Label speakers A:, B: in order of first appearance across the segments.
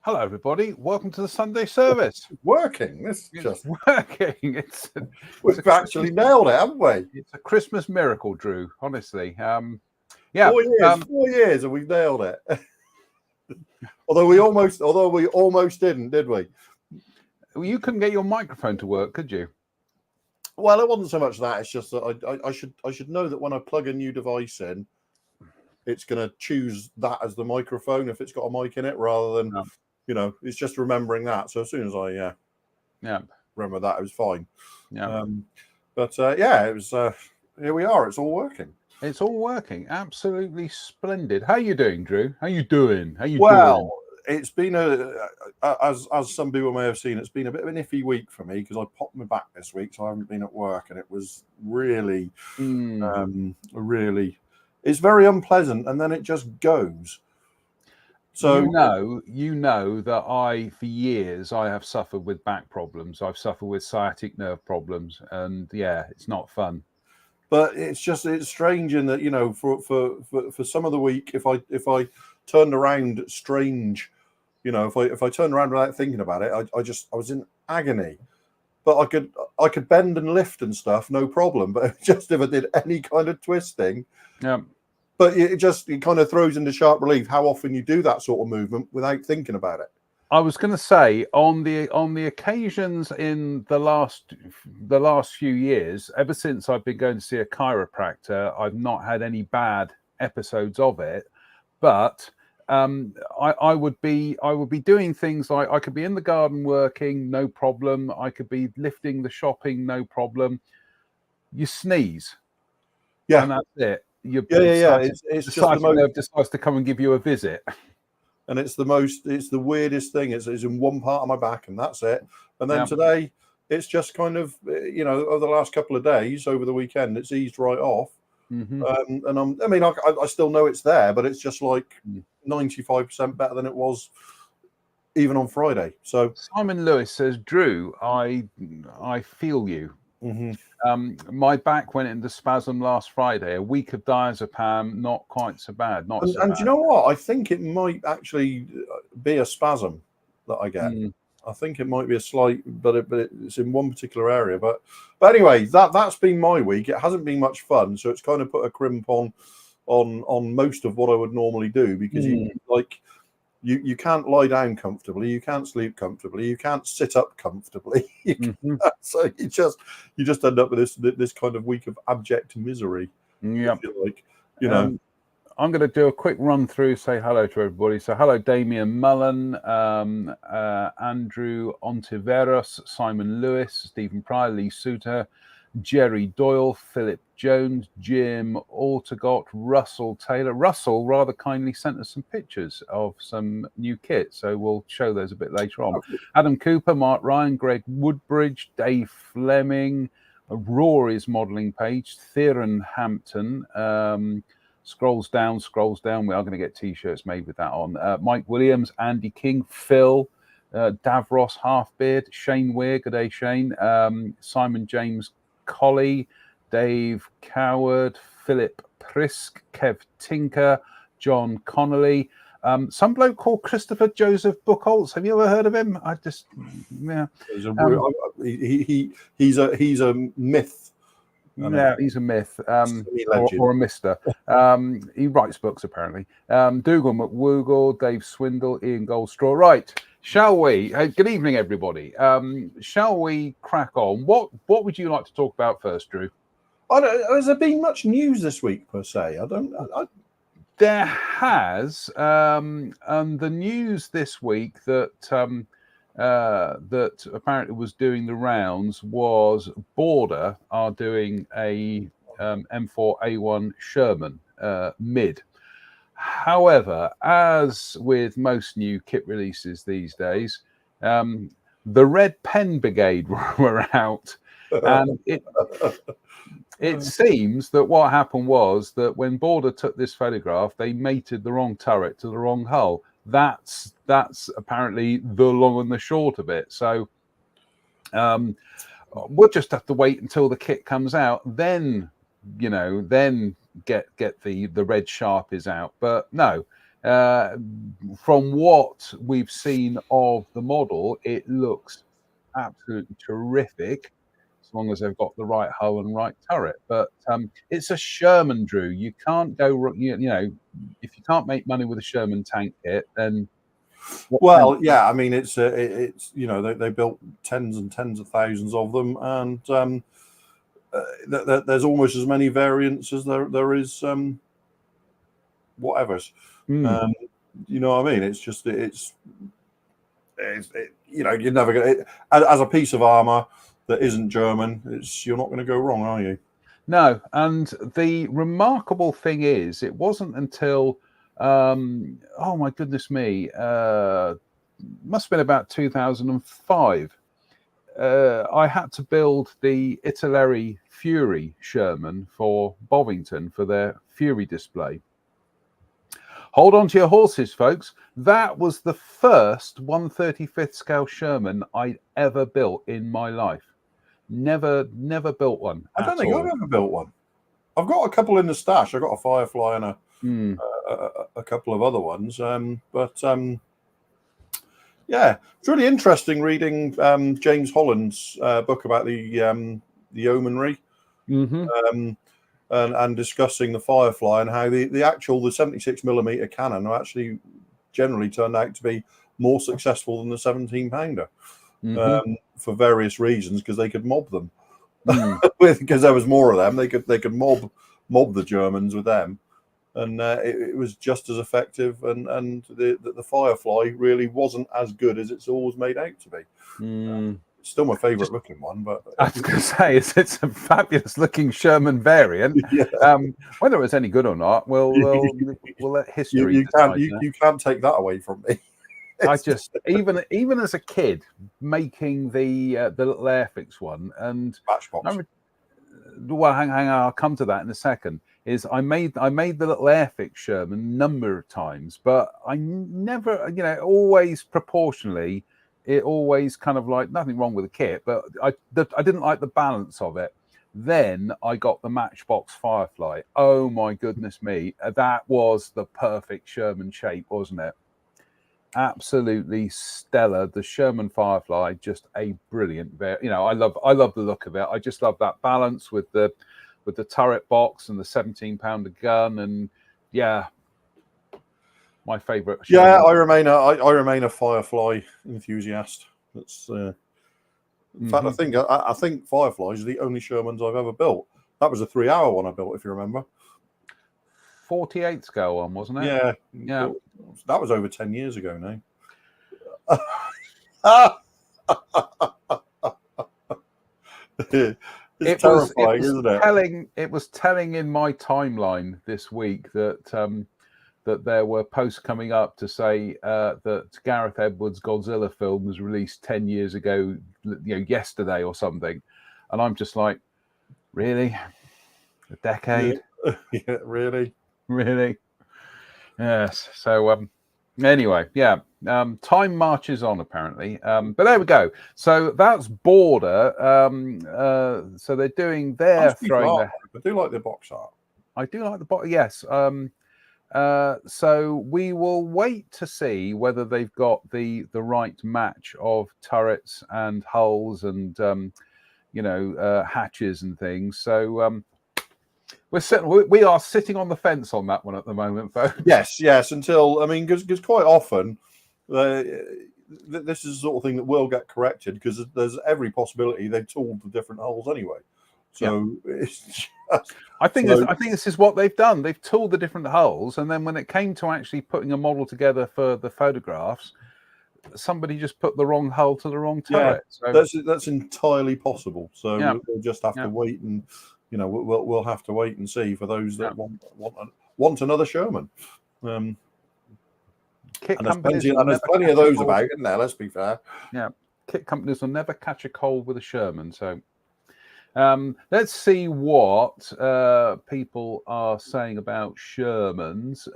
A: Hello, everybody. Welcome to the Sunday service.
B: Working.
A: It's just working.
B: We've actually nailed it, haven't we?
A: It's a Christmas miracle, Drew. Honestly,
B: yeah. 4 years, and we've nailed it. although we almost didn't, did we?
A: Well, you couldn't get your microphone to work, could you?
B: Well, it wasn't so much that. It's just that I should know that when I plug a new device in, it's going to choose that as the microphone if it's got a mic in it, rather than. No. You know, it's just remembering that. So as soon as I remember that, it was fine.
A: Yeah.
B: It was. Here we are. It's all working.
A: It's all working. Absolutely splendid. How you doing, Drew? How you doing?
B: Well, it's been as some people may have seen, it's been a bit of an iffy week for me because I popped my back this week, so I haven't been at work, and it was really, it's very unpleasant, and then it just goes. So
A: you know that for years I have suffered with back problems. I've suffered with sciatic nerve problems, and it's not fun.
B: But it's strange in that, you know, for some of the week, if I turned around strange, you know, if I turned around without thinking about it, I was in agony. But I could bend and lift and stuff, no problem. But just if I did any kind of twisting, But it kind of throws into sharp relief how often you do that sort of movement without thinking about it.
A: I was going to say on the occasions in the last few years, ever since I've been going to see a chiropractor, I've not had any bad episodes of it. But I would be doing things like I could be in the garden working, no problem. I could be lifting the shopping, no problem. You sneeze, and that's it.
B: It's just the most
A: decides to come and give you a visit,
B: and it's the weirdest thing. It's in one part of my back, and that's it. And then today, it's just kind of, you know, over the last couple of days, over the weekend, it's eased right off. And I still know it's there, but it's just like 95% better than it was even on Friday. So
A: Simon Lewis says, Drew, I feel you. My back went into spasm last Friday. A week of diazepam, not quite so bad.
B: And you know what? I think it might actually be a spasm that I get. I think it might be a slight, but it's in one particular area. But anyway, that's been my week. It hasn't been much fun, so it's kind of put a crimp on most of what I would normally do, because you can't lie down comfortably, you can't sleep comfortably, you can't sit up comfortably. So you just end up with this kind of week of abject misery.
A: Yeah,
B: you know.
A: I'm going to do a quick run through, say hello to everybody. So hello, Damien Mullen, Andrew Ontiveros, Simon Lewis, Stephen Pryor, Lee Suter, Jerry Doyle, Philip Jones, Jim Altagot, Russell Taylor. Russell rather kindly sent us some pictures of some new kit, so we'll show those a bit later on. Adam Cooper, Mark Ryan, Greg Woodbridge, Dave Fleming, Rory's modelling page, Theron Hampton, scrolls down. We are going to get T-shirts made with that on. Mike Williams, Andy King, Phil, Davros Halfbeard, Shane Weir, good day Shane, Simon James Colley, Dave Coward, Philip Prisk, Kev Tinker, John Connolly, some bloke called Christopher Joseph Buchholz. Have you ever heard of him?
B: He's a myth.
A: Yeah, he's a myth, or a mister. He writes books, apparently. Dougal McWougle, Dave Swindle, Ian Goldstraw. Right, shall we? Good evening, everybody. Shall we crack on? What would you like to talk about first, Drew?
B: Has there been much news this week, per se?
A: There has. And the news this week that that apparently was doing the rounds was Border are doing a M4A1 Sherman mid. However, as with most new kit releases these days, the Red Pen Brigade were out, and it seems that what happened was that when Border took this photograph, they mated the wrong turret to the wrong hull. That's apparently the long and the short of it. So we'll just have to wait until the kit comes out. Then, then get the red Sharpies out. But no, from what we've seen of the model, it looks absolutely terrific. As long as they've got the right hull and right turret. But it's a Sherman, Drew. You can't go, if you can't make money with a Sherman tank kit, then
B: well, yeah, I mean, it's they built tens and tens of thousands of them, and there's almost as many variants as there is whatever's. You know what I mean? It's just you're never going to, as a piece of armor that isn't German, you're not going to go wrong, are you?
A: No. And the remarkable thing is, it wasn't until oh my goodness me, must have been about 2005. I had to build the Italeri Fury Sherman for Bovington for their Fury display. Hold on to your horses, folks. That was the first 1/35th scale Sherman I'd ever built in my life. Never built one.
B: I don't think I've ever built one. I've got a couple in the stash. I've got a Firefly and a couple of other ones. Yeah, it's really interesting reading James Holland's book about the yeomanry. And discussing the Firefly and how the 76mm cannon actually generally turned out to be more successful than the 17-pounder for various reasons, because they could mob them. Because there was more of them, they could mob the Germans with them, and it was just as effective. And the Firefly really wasn't as good as it's always made out to be. Still my favourite looking one, but
A: I was going to say it's a fabulous looking Sherman variant.
B: Yeah.
A: Whether it's any good or not, we'll let history.
B: You can't take that away from me.
A: I just even as a kid making the little Airfix one, and
B: Matchbox.
A: Well, hang on, I'll come to that in a second. I made the little Airfix Sherman a number of times, but I never, always proportionally. It always kind of like, nothing wrong with the kit, but I didn't like the balance of it. Then I got the Matchbox Firefly. Oh my goodness me, that was the perfect Sherman shape, wasn't it? Absolutely stellar. The Sherman Firefly, just a brilliant. I love the look of it. I just love that balance with the turret box and the 17-pounder gun, and yeah. My favourite.
B: Yeah, I remain a Firefly enthusiast. That's in fact, I think Fireflies are the only Shermans I've ever built. That was a 3-hour one I built, if you remember.
A: 48 scale one, wasn't it?
B: Yeah. That was over 10 years ago now. It's terrifying, isn't it?
A: It was telling in my timeline this week that that there were posts coming up to say that Gareth Edwards' Godzilla film was released 10 years ago, yesterday or something. And I'm just like, really? A decade?
B: Yeah, really?
A: Really? Yes. So anyway, yeah. Time marches on, apparently. But there we go. So that's Border. So they're doing their throwing their...
B: I do like the box art.
A: I do like the box, yes. So we will wait to see whether they've got the right match of turrets and hulls and hatches and things. So we are sitting on the fence on that one at the moment, folks.
B: Yes. Until because quite often this is the sort of thing that will get corrected, because there's every possibility they've tooled the different hulls anyway. So it's just,
A: I think this is what they've done. They've tooled the different hulls, and then when it came to actually putting a model together for the photographs, somebody just put the wrong hull to the wrong turret.
B: So that's entirely possible. So we'll just have to wait, and we'll have to wait and see for those that want another Sherman.
A: Kit
B: And there's
A: companies
B: plenty,
A: will
B: and there's
A: never
B: plenty of
A: catch a
B: those
A: cold.
B: about, isn't there? Let's be fair.
A: Yeah, kit companies will never catch a cold with a Sherman. So let's see what people are saying about Shermans.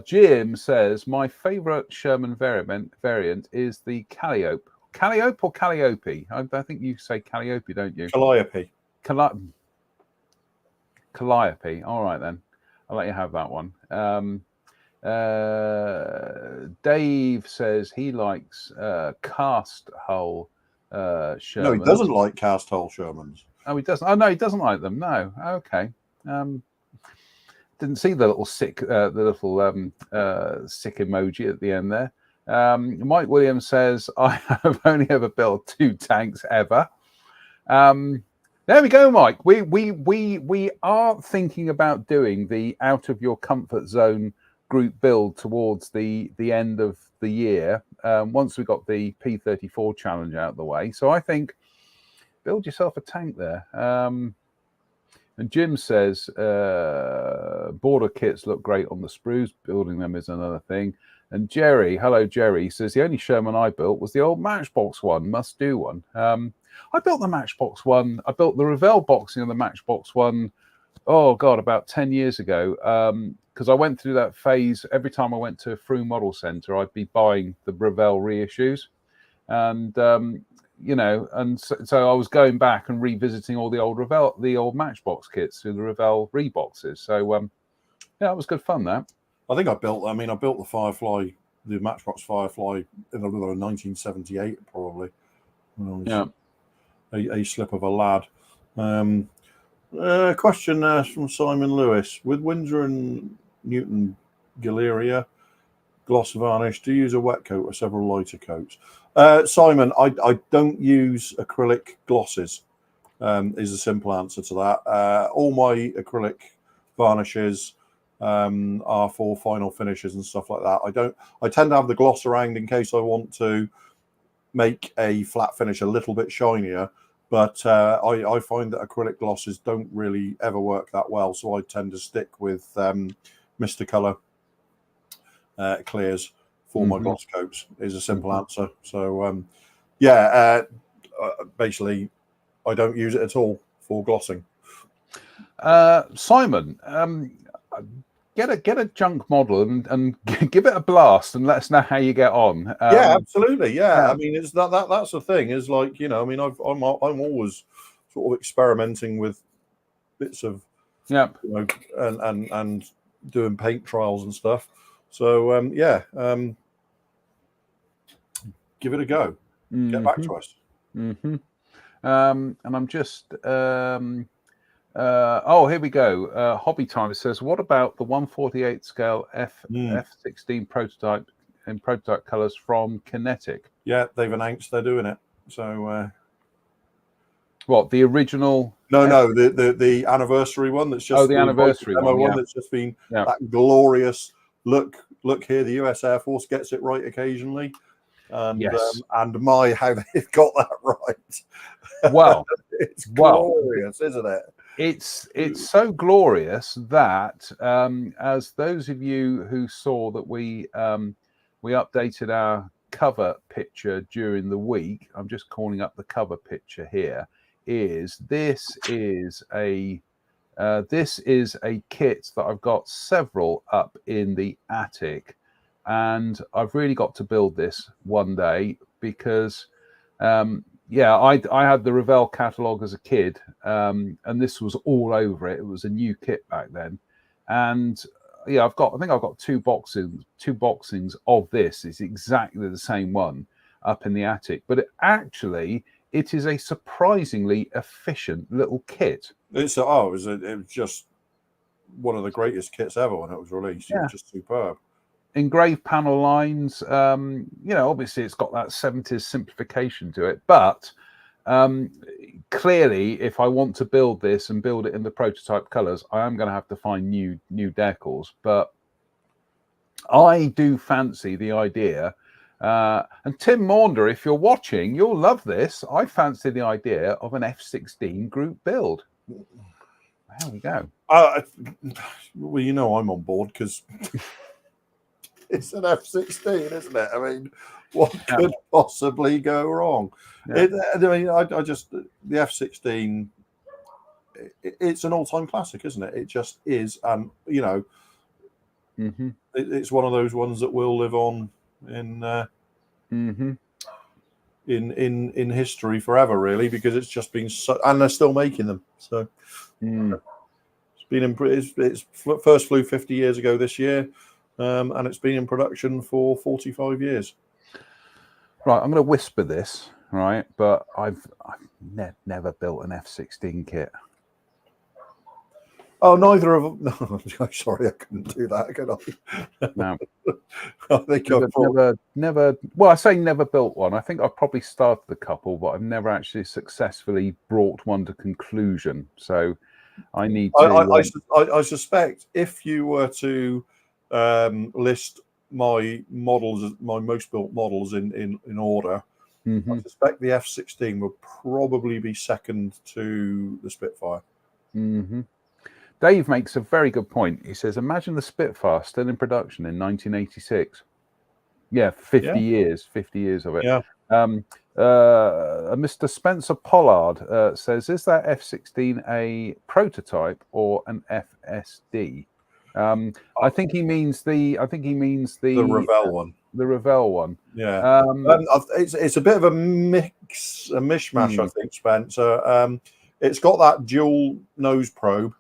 A: Jim says my favourite Sherman variant is the Calliope. Calliope or Calliope? I think you say Calliope, don't you?
B: Calliope.
A: Calliope. All right then, I'll let you have that one. Dave says he likes cast hull Shermans.
B: No, he doesn't like cast hull Shermans.
A: Oh, he doesn't. Oh no, he doesn't like them. No. Okay. Didn't see the little sick, sick emoji at the end there. Mike Williams says I have only ever built 2 tanks ever. There we go, Mike. We are thinking about doing the out of your comfort zone group build towards the end of the year. Once we got the P34 challenge out of the way, so I think build yourself a tank there. And Jim says border kits look great on the sprues. Building them is another thing. And Jerry, hello Jerry, says the only Sherman I built was the old Matchbox one, must do one. I built the Matchbox one. I built the Revell boxing of the Matchbox one. Oh God, about 10 years ago. Because I went through that phase. Every time I went to Frew Model Centre, I'd be buying the Revell reissues, and and so I was going back and revisiting all the old Matchbox kits through the Revell reboxes. So yeah, it was good fun. That
B: I think I built the Firefly, the Matchbox Firefly in 1978 probably. When I was a slip of a lad. Question from Simon Lewis: with Windsor and Newton Galeria gloss varnish, do you use a wet coat or several lighter coats? Simon, I don't use acrylic glosses. Is a simple answer to that. All my acrylic varnishes are for final finishes and stuff like that. I tend to have the gloss around in case I want to make a flat finish a little bit shinier, but I find that acrylic glosses don't really ever work that well, so I tend to stick with Mr. Colour clears for my gloss coats. Is a simple answer. So basically I don't use it at all for glossing.
A: Simon, get a junk model and give it a blast and let us know how you get on.
B: Yeah, absolutely. Yeah, I mean, it's that's the thing. Is like, I mean, I'm always sort of experimenting with bits of and doing paint trials and stuff. So give it a go. Get back to us.
A: And I'm just here we go. Hobby Time says, what about the 148 scale F16 prototype in prototype colors from Kinetic?
B: Yeah, they've announced they're doing it. So
A: what, the original?
B: No, the anniversary one that's just
A: the anniversary one
B: that's just been that glorious look here. The US Air Force gets it right occasionally, and and my how they've got that right.
A: Well,
B: it's glorious, isn't it?
A: It's so glorious that as those of you who saw that we updated our cover picture during the week, I'm just calling up the cover picture here. This is a kit that I've got several up in the attic, and I've really got to build this one day because I had the Revell catalogue as a kid, and this was all over it. It was a new kit back then, and I think I've got two boxings of this. It's exactly the same one up in the attic, but it is a surprisingly efficient little kit.
B: It was just one of the greatest kits ever when it was released. It was just superb.
A: Engraved panel lines, obviously it's got that 70s simplification to it, but clearly if I want to build this and build it in the prototype colors, I am going to have to find new decals. But I do fancy the idea, and Tim Maunder, if you're watching, you'll love this. I fancy the idea of an F-16 group build. there we go.
B: Well, you know I'm on board because it's an F-16, isn't it? I mean, what could possibly go wrong?
A: Yeah.
B: I just the F-16. It's an all-time classic, isn't it? It just is, and it's one of those ones that will live on in history forever, really, because it's just been so, and they're still making them. So it's been it's first flew 50 years ago this year, and it's been in production for 45 years.
A: Right, I'm going to whisper this, right? But I've never built an F-16 kit.
B: Oh, neither of them. No, sorry, I couldn't do that, could I?
A: No.
B: I think
A: never. Well, I say never built one. I think I've probably started a couple, but I've never actually successfully brought one to conclusion. So I need to.
B: I suspect if you were to list my models, my most built models in order, I suspect the F-16 would probably be second to the Spitfire.
A: Dave makes a very good point. He says, imagine the Spitfire still in production in 1986. Yeah, 50 years, 50 years of it.
B: Yeah.
A: Mr. Spencer Pollard says, is that F-16 a prototype or an FSD? I think he means the
B: Revell one.
A: The Revell one.
B: Yeah. It's a bit of a mishmash, I think, Spencer. It's got that dual nose probe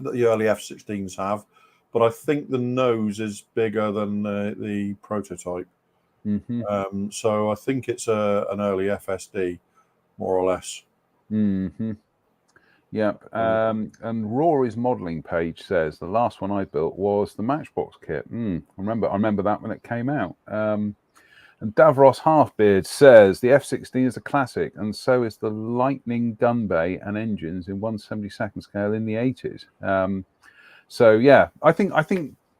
B: that the early F-16s have, but I think the nose is bigger than the prototype. So I think it's an early FSD, more or less.
A: Yep. And Rory's modelling page says the last one I built was the Matchbox kit. I remember that when it came out. And Davros Halfbeard says the F-16 is a classic, and so is the Lightning gun bay and engines in 1/72 scale in the 80s. So yeah, I think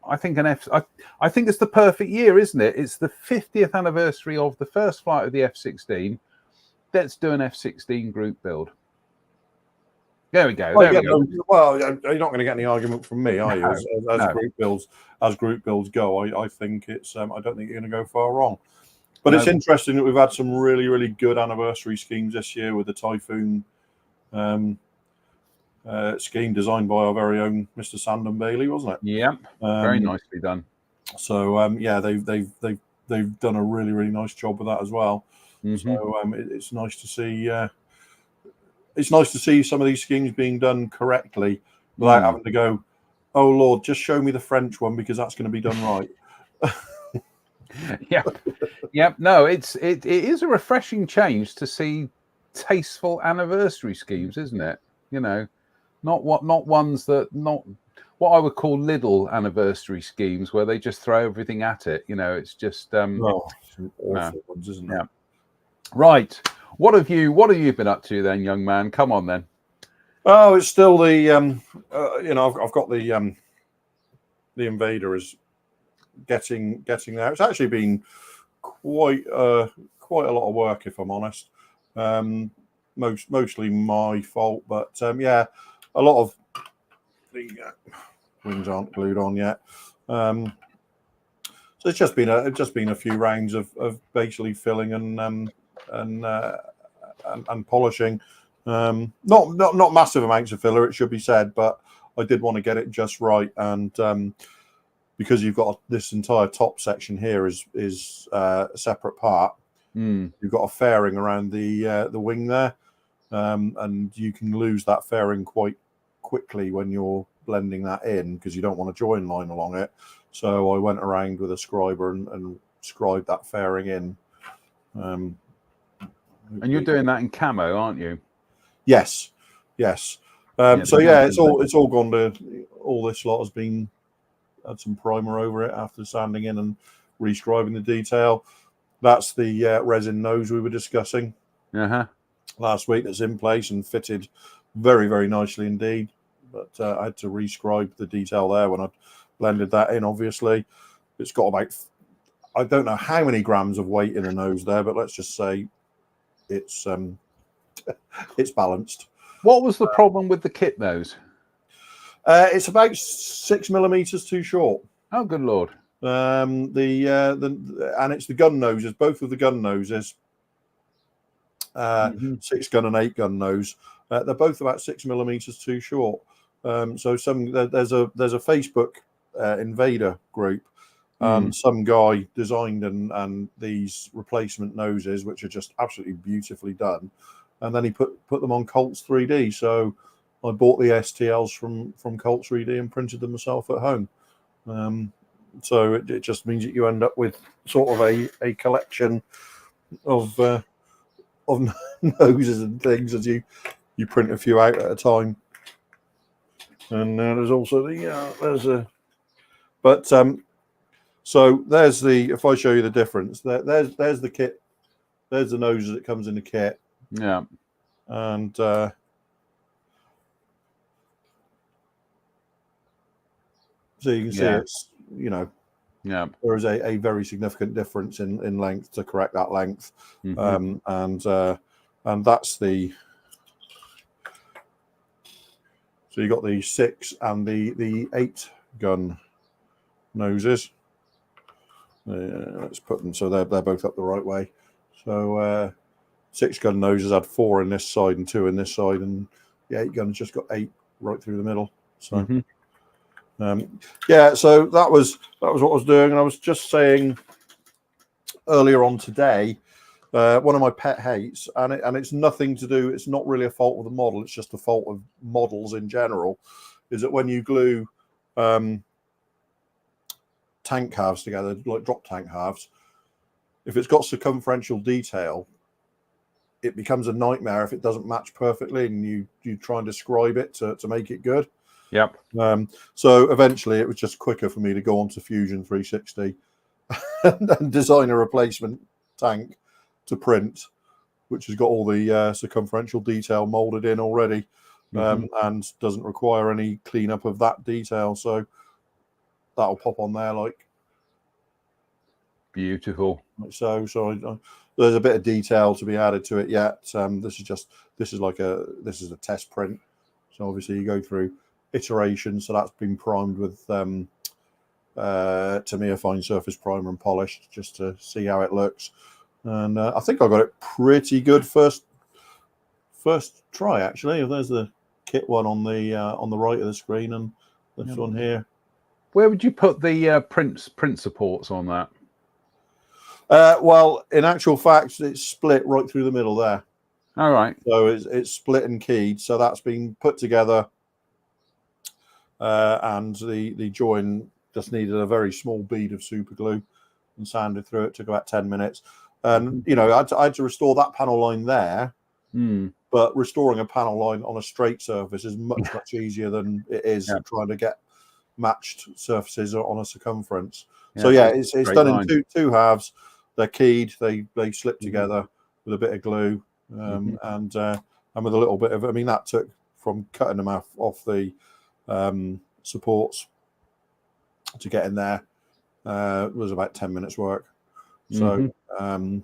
A: it's the perfect year, isn't it? It's the 50th anniversary of the first flight of the F-16. Let's do an F-16 group build. There we go.
B: Well, you're not going to get any argument from me, are you? As group builds go, I think it's. I don't think you're going to go far wrong. But it's interesting that we've had some really, really good anniversary schemes this year with the Typhoon scheme designed by our very own Mr. Sandon Bailey, wasn't it?
A: Yeah, very nicely done.
B: So they've done a really, really nice job with that as well. So it's nice to see. It's nice to see some of these schemes being done correctly without having to go, oh Lord, just show me the French one because that's going to be done right.
A: Yeah. No, it is a refreshing change to see tasteful anniversary schemes, isn't it? Not ones that not what I would call little anniversary schemes where they just throw everything at it. It's just
B: awful ones, isn't it?
A: Yeah. Right. What have you been up to then, young man? Come on then.
B: Oh, it's still the I've got the Invader is getting there. It's actually been quite a lot of work, if I'm honest. Mostly my fault, but a lot of the wings aren't glued on yet. So it's just been a few rounds of basically filling and polishing. Not massive amounts of filler, it should be said, but I did want to get it just right. And because you've got this entire top section here is a separate part. You've got a fairing around the wing there, and you can lose that fairing quite quickly when you're blending that in because you don't want a join line along it. So I went around with a scriber and scribed that fairing in.
A: And you're doing that in camo, aren't you?
B: Yes. It's all gone to all this lot has been had some primer over it after sanding in and rescribing the detail. That's the resin nose we were discussing last week. That's in place and fitted very, very nicely indeed. But I had to rescribe the detail there when I blended that in. Obviously, it's got about I don't know how many grams of weight in the nose there, but let's just say it's balanced.
A: What was the problem with the kit nose?
B: It's about 6 millimeters too short.
A: Oh, good Lord.
B: And it's the gun noses, both of the gun noses, 6 gun and 8 gun nose. They're both about 6 millimeters too short. So there's a Facebook Invader group. Some guy designed and these replacement noses, which are just absolutely beautifully done, and then he put them on Colts 3D. So I bought the STLs from Colts 3D and printed them myself at home. So it just means that you end up with sort of a collection of noses and things as you print a few out at a time. And there's also so there's the, if I show you the difference, there's the kit, there's the noses that comes in the kit.
A: Yeah.
B: And so you can see it's, there is a very significant difference in length to correct that length. And that's the, so you got the 6 and the 8 gun noses. Let's put them so they're both up the right way. So 6 gun noses had 4 in this side and 2 in this side, and the 8 gun's just got 8 right through the middle. So so that was what I was doing. And I was just saying earlier on today, one of my pet hates, and it's nothing to do, it's not really a fault of the model, it's just a fault of models in general, is that when you glue tank halves together, like drop tank halves, if it's got circumferential detail, it becomes a nightmare if it doesn't match perfectly and you try and describe it to make it good.
A: Yep.
B: So eventually it was just quicker for me to go onto Fusion 360 and design a replacement tank to print, which has got all the circumferential detail molded in already, and doesn't require any cleanup of that detail. So that'll pop on there like
A: beautiful.
B: So there's a bit of detail to be added to it yet. This is a test print. So obviously you go through iterations. So that's been primed with Tamiya fine surface primer and polished just to see how it looks. And I think I got it pretty good first try, actually. There's the kit one on the right of the screen, and this one here.
A: Where would you put the print supports on that?
B: Well, in actual fact, it's split right through the middle there.
A: All right.
B: So it's split and keyed. So that's been put together, and the join just needed a very small bead of super glue and sanded through. It took about 10 minutes. And I had to restore that panel line there. But restoring a panel line on a straight surface is much easier than it is trying to get matched surfaces on a circumference. So it's done in two halves. They're keyed. They slip together with a bit of glue, and with a little bit of. I mean, that took from cutting them off the supports to get in there was about 10 minutes work. So and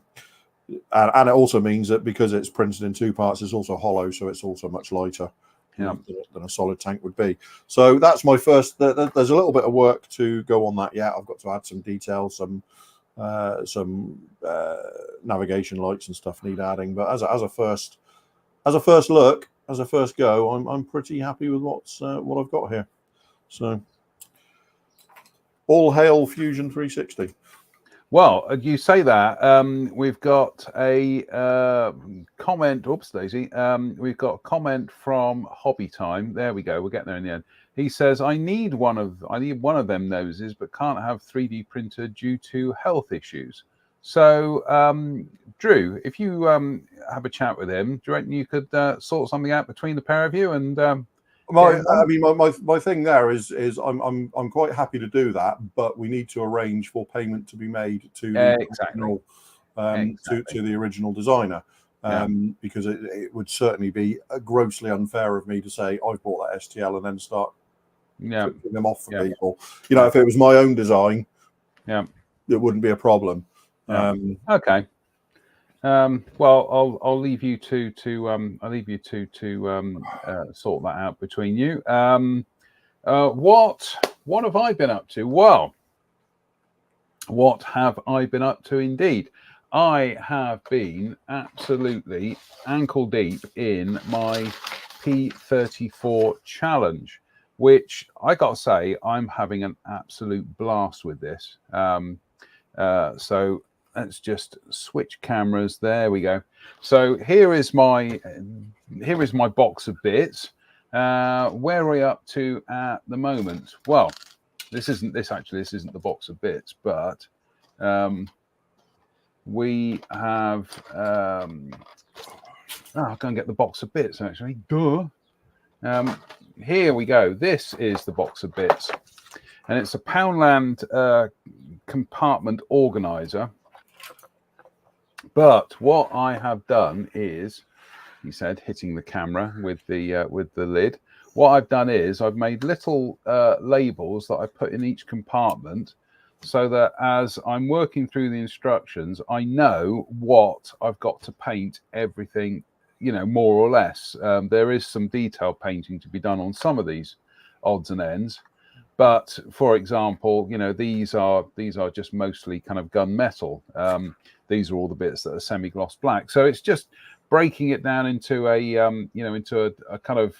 B: it also means that because it's printed in 2 parts, it's also hollow, so it's also much lighter than a solid tank would be. So that's my first. There's a little bit of work to go on that yet. I've got to add some details, some navigation lights and stuff need adding. But as a first look, as a first go, I'm pretty happy with what I've got here. So all hail Fusion 360.
A: Well, you say that. We've got a comment. Oops, Daisy. We've got a comment from Hobby Time. There we go. We're getting there in the end. He says, I need one of them noses, but can't have 3D printer due to health issues. So, Drew, if you have a chat with him, do you reckon you could sort something out between the pair of you? And
B: my thing there is I'm quite happy to do that, but we need to arrange for payment to be made to to the original designer, because it would certainly be grossly unfair of me to say I've bought that STL and then start putting them off for people. If it was my own design, it wouldn't be a problem.
A: Okay.
B: Well,
A: I'll leave you to sort that out between you. What have I been up to? Well, what have I been up to indeed? I have been absolutely ankle deep in my P34 challenge, which I got to say, I'm having an absolute blast with this. So let's just switch cameras. There we go. So here is my box of bits. Where are we up to at the moment? Well, this isn't the box of bits, but we have I'll go and get the box of bits actually. Duh. Here we go. This is the box of bits, and it's a Poundland compartment organizer. But what I have done is, he said, hitting the camera with the lid. What I've done is I've made little labels that I put in each compartment, so that as I'm working through the instructions, I know what I've got to paint everything, more or less. There is some detail painting to be done on some of these odds and ends. But for example, these are just mostly kind of gunmetal. These are all the bits that are semi-gloss black. So it's just breaking it down into into a kind of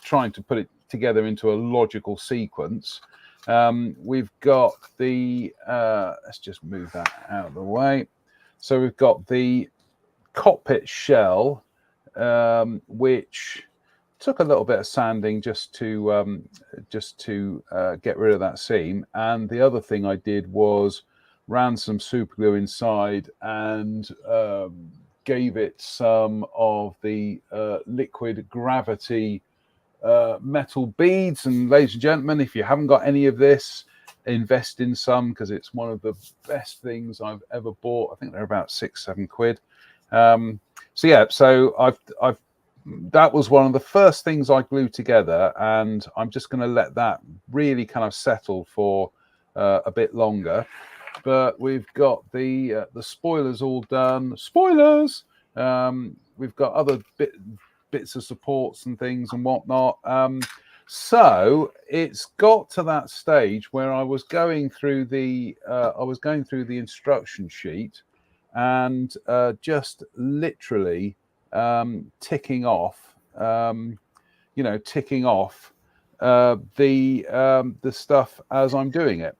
A: trying to put it together into a logical sequence. We've got the let's just move that out of the way. So we've got the cockpit shell, which took a little bit of sanding just to get rid of that seam. And the other thing I did was ran some super glue inside and gave it some of the liquid gravity metal beads. And ladies and gentlemen, if you haven't got any of this, invest in some, because it's one of the best things I've ever bought. I think they're about £6-7. So I've that was one of the first things I glued together, and I'm just going to let that really kind of settle for a bit longer. But we've got the spoilers all done. Spoilers. We've got other bits of supports and things and whatnot. So it's got to that stage where I was going through the instruction sheet and just literally ticking off the stuff as I'm doing it.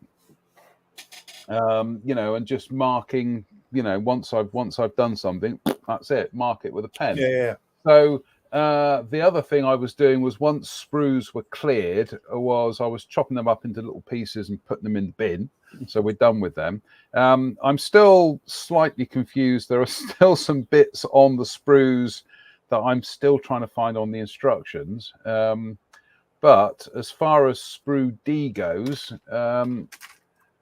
A: And just marking, once I've done something, that's it, mark it with a pen.
B: Yeah.
A: So the other thing I was doing was, once sprues were cleared, I was chopping them up into little pieces and putting them in the bin. So we're done with them. I'm still slightly confused. There are still some bits on the sprues that I'm still trying to find on the instructions. But as far as sprue D goes,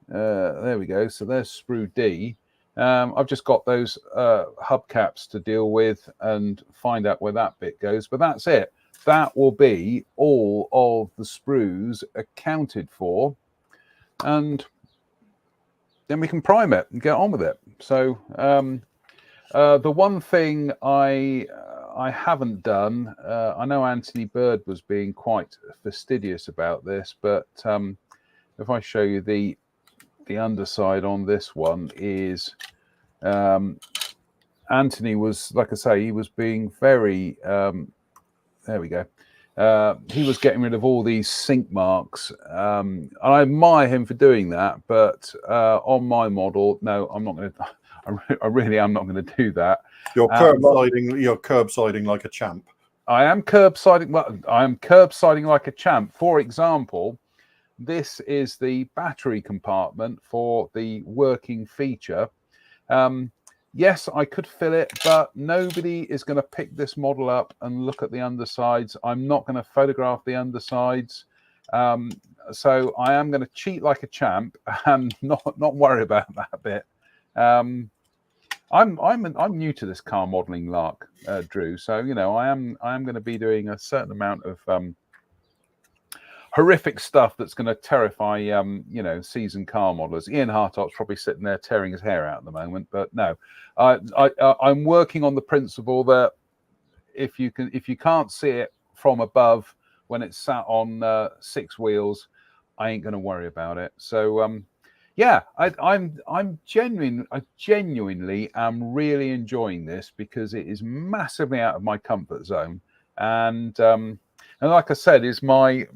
A: there we go. So there's sprue D. I've just got those hubcaps to deal with and find out where that bit goes. But that's it. That will be all of the sprues accounted for. And then we can prime it and get on with it. So the one thing I haven't done, I know Anthony Bird was being quite fastidious about this, but if I show you the underside on this one is, Anthony was, like I say, he was being very, there we go. He was getting rid of all these sink marks. And I admire him for doing that, but on my model, no, I'm not going to. I really am not going to do that.
B: You're curbsiding like a champ.
A: I am curbsiding. Well, I am curbsiding like a champ. For example, this is the battery compartment for the working feature. Yes, I could fill it, but nobody is going to pick this model up and look at the undersides. I'm not going to photograph the undersides. So I am going to cheat like a champ and not worry about that bit. I'm new to this car modeling lark, Drew. So I am going to be doing a certain amount of horrific stuff that's going to terrify, seasoned car modelers. Ian Hartott's probably sitting there tearing his hair out at the moment, but no, I'm working on the principle that if you can't see it from above when it's sat on 6 wheels, I ain't going to worry about it. So I genuinely am really enjoying this because it is massively out of my comfort zone, and like I said, is my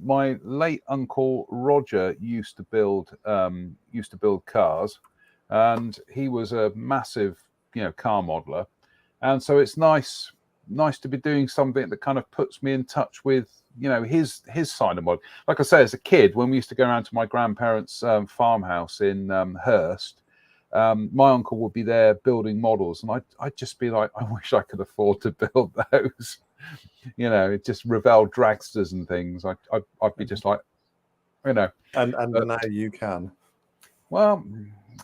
A: late uncle Roger used to build cars, and he was a massive car modeler, and so it's nice to be doing something that kind of puts me in touch with his side of mod. Like I say, as a kid, when we used to go around to my grandparents' farmhouse in Hurst, my uncle would be there building models, and I'd just be like, I wish I could afford to build those. Just Revell dragsters and things. I'd be just like,
B: And now you can.
A: Well,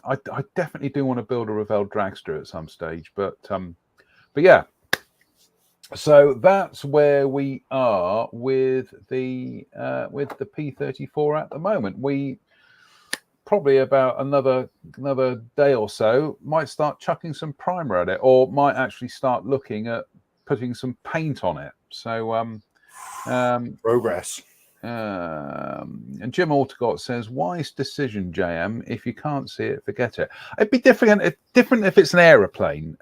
A: I definitely do want to build a Revell dragster at some stage, but yeah. So that's where we are with the P34 at the moment. We probably about another day or so might start chucking some primer at it, or might actually start looking at putting some paint on it. So
B: progress.
A: And Jim Altegott says, "Wise decision, JM. If you can't see it, forget it." It'd be different if it's an aeroplane,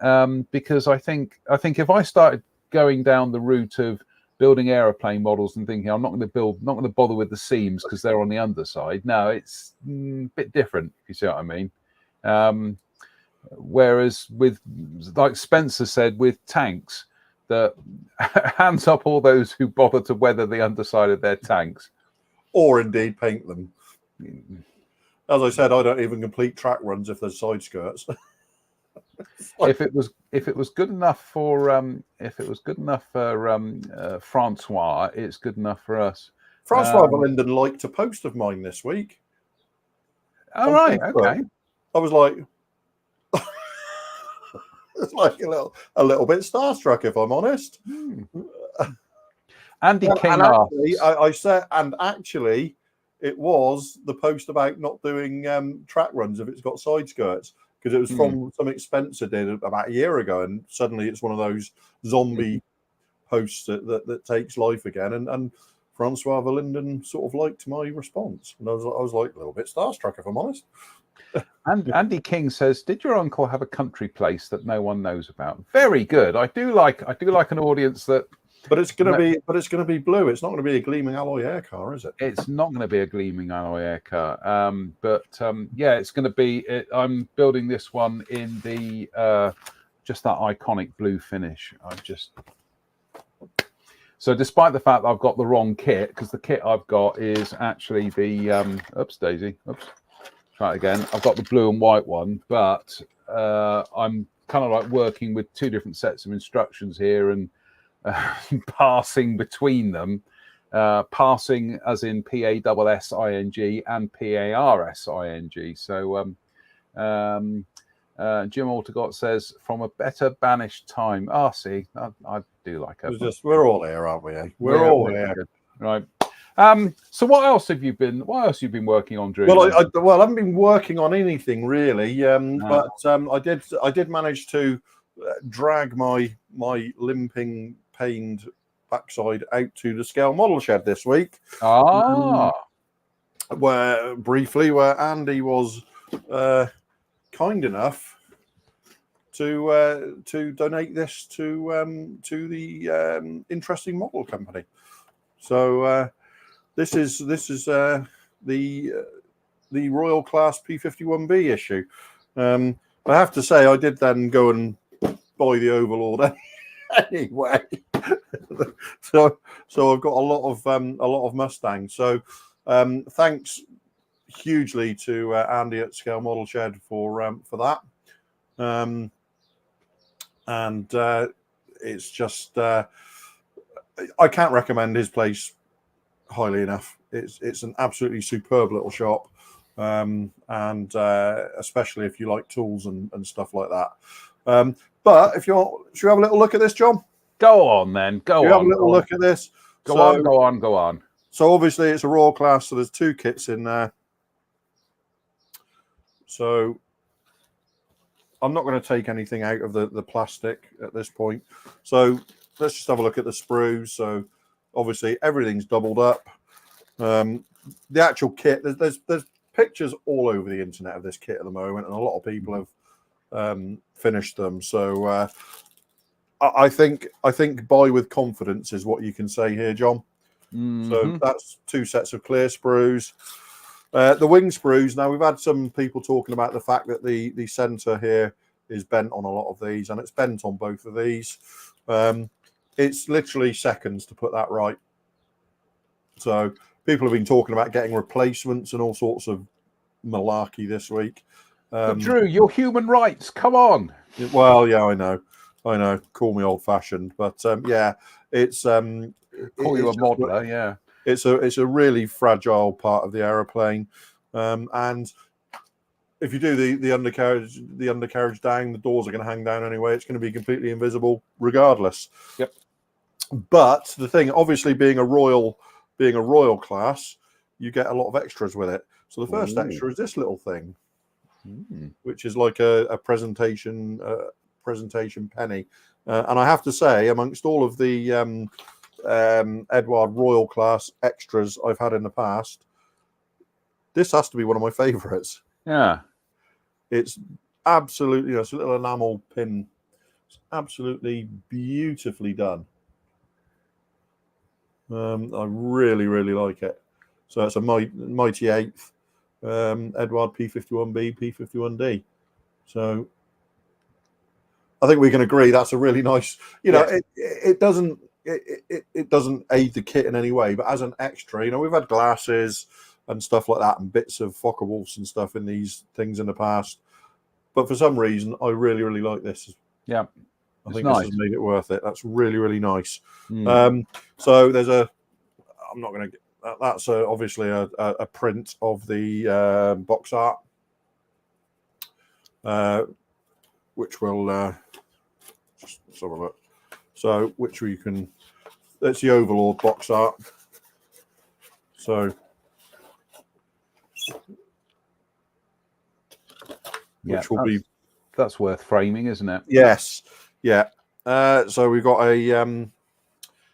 A: because I think if I started going down the route of building aeroplane models and thinking I'm not going to bother with the seams because they're on the underside. No, it's a bit different, if you see what I mean. Whereas with, like Spencer said, with tanks, that hands up all those who bother to weather the underside of their tanks,
B: or indeed paint them. As I said, I don't even complete track runs if there's side skirts.
A: If it was good enough for Francois, it's good enough for us.
B: Francois Verlinden liked a post of mine this week.
A: All right, okay.
B: I was like, it's like a little bit starstruck, if I'm honest.
A: Andy King
B: actually, it was the post about not doing track runs if it's got side skirts. Because it was from something Spencer did about a year ago, and suddenly it's one of those zombie posts that takes life again. And Francois Verlinden sort of liked my response, and I was like a little bit starstruck, if I'm honest.
A: And Andy King says, "Did your uncle have a country place that no one knows about?" Very good. I do like an audience that.
B: But it's going to be blue. It's not going to be a gleaming alloy air car, is it?
A: It's not going to be a gleaming alloy air car. Yeah, it's going to be. I'm building this one in the just that iconic blue finish. So despite the fact that I've got the wrong kit, because the kit I've got is actually the oops daisy. Oops. Try it again. I've got the blue and white one, but I'm kind of like working with 2 different sets of instructions here and. Passing between them, passing as in PASSING and PARSING. So Jim Altegott says, "From a better banished time." See, I do like it.
B: We're all here, aren't we? We're all here,
A: right? So what else have you been working on, Drew?
B: Well, I haven't been working on anything really, but I did manage to drag my limping, pained backside out to the scale model shed this week. Where Andy was kind enough to donate this to the Interesting Model Company. So this is the Royal Class P51B issue. I have to say, I did then go and buy the Overlord anyway. so I've got a lot of Mustangs. So thanks hugely to Andy at Scale Model Shed for that. It's just I can't recommend his place highly enough. It's an absolutely superb little shop, and especially if you like tools and stuff like that. But should we have a little look at this, John?
A: Go on then. Go on.
B: Have a little look at this.
A: Go on.
B: So obviously it's a Royal class, so there's 2 kits in there. So I'm not going to take anything out of the plastic at this point. So let's just have a look at the sprues. So obviously everything's doubled up. The actual kit, there's pictures all over the internet of this kit at the moment, and a lot of people have finished them. So I think buy with confidence is what you can say here, John. So that's 2 sets of clear sprues. The wing sprues. Now we've had some people talking about the fact that the center here is bent on a lot of these, and it's bent on both of these. It's literally seconds to put that right. So people have been talking about getting replacements and all sorts of malarkey this week.
A: Drew, your human rights, come on.
B: Well, yeah, I know. Call me old-fashioned, but yeah, it's
A: call you a modeler. Yeah,
B: it's a really fragile part of the aeroplane, and if you do the undercarriage down, the doors are going to hang down anyway. It's going to be completely invisible, regardless.
A: Yep.
B: But the thing, obviously, being a royal class, you get a lot of extras with it. So the first extra is this little thing, which is like a presentation penny. And I have to say, amongst all of the Edward Royal class extras I've had in the past, this has to be one of my favourites.
A: Yeah. It's
B: absolutely, it's a little enamel pin. It's absolutely beautifully done. I really, really like it. So it's a Mighty 8th Edward P51B, P51D. So I think we can agree that's a really nice, it doesn't aid the kit in any way, but as an extra, we've had glasses and stuff like that and bits of Focke-Wulfs and stuff in these things in the past. But for some reason, I really, really like this.
A: Yeah.
B: I think this has made it worth it. That's really, really nice.
A: Mm.
B: So there's I'm not going to get, that's obviously a print of the box art, which will, just have a look. So, which we can, that's the Overlord box art. So, which will be,
A: that's worth framing, isn't it?
B: Yes. Yeah. So we've got a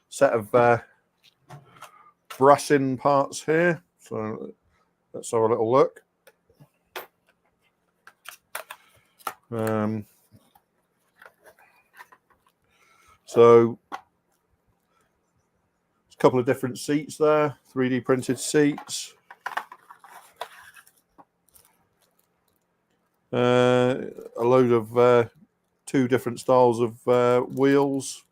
B: set of brassing parts here. So let's have a little look. So a couple of different seats there, 3D printed seats. A load of 2 different styles of wheels,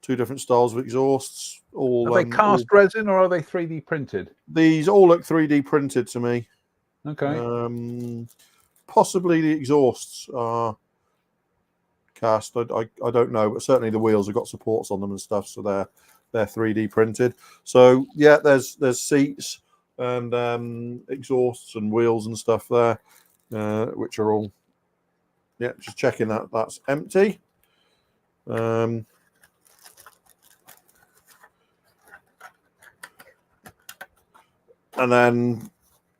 B: 2 different styles of exhausts.
A: Are they cast resin or are they 3D printed?
B: These all look 3D printed to me.
A: Okay.
B: Possibly the exhausts are cast. I don't know, but certainly the wheels have got supports on them and stuff, so they're 3D printed. So yeah, there's seats and exhausts and wheels and stuff there, which are all, yeah, just checking that's empty. And then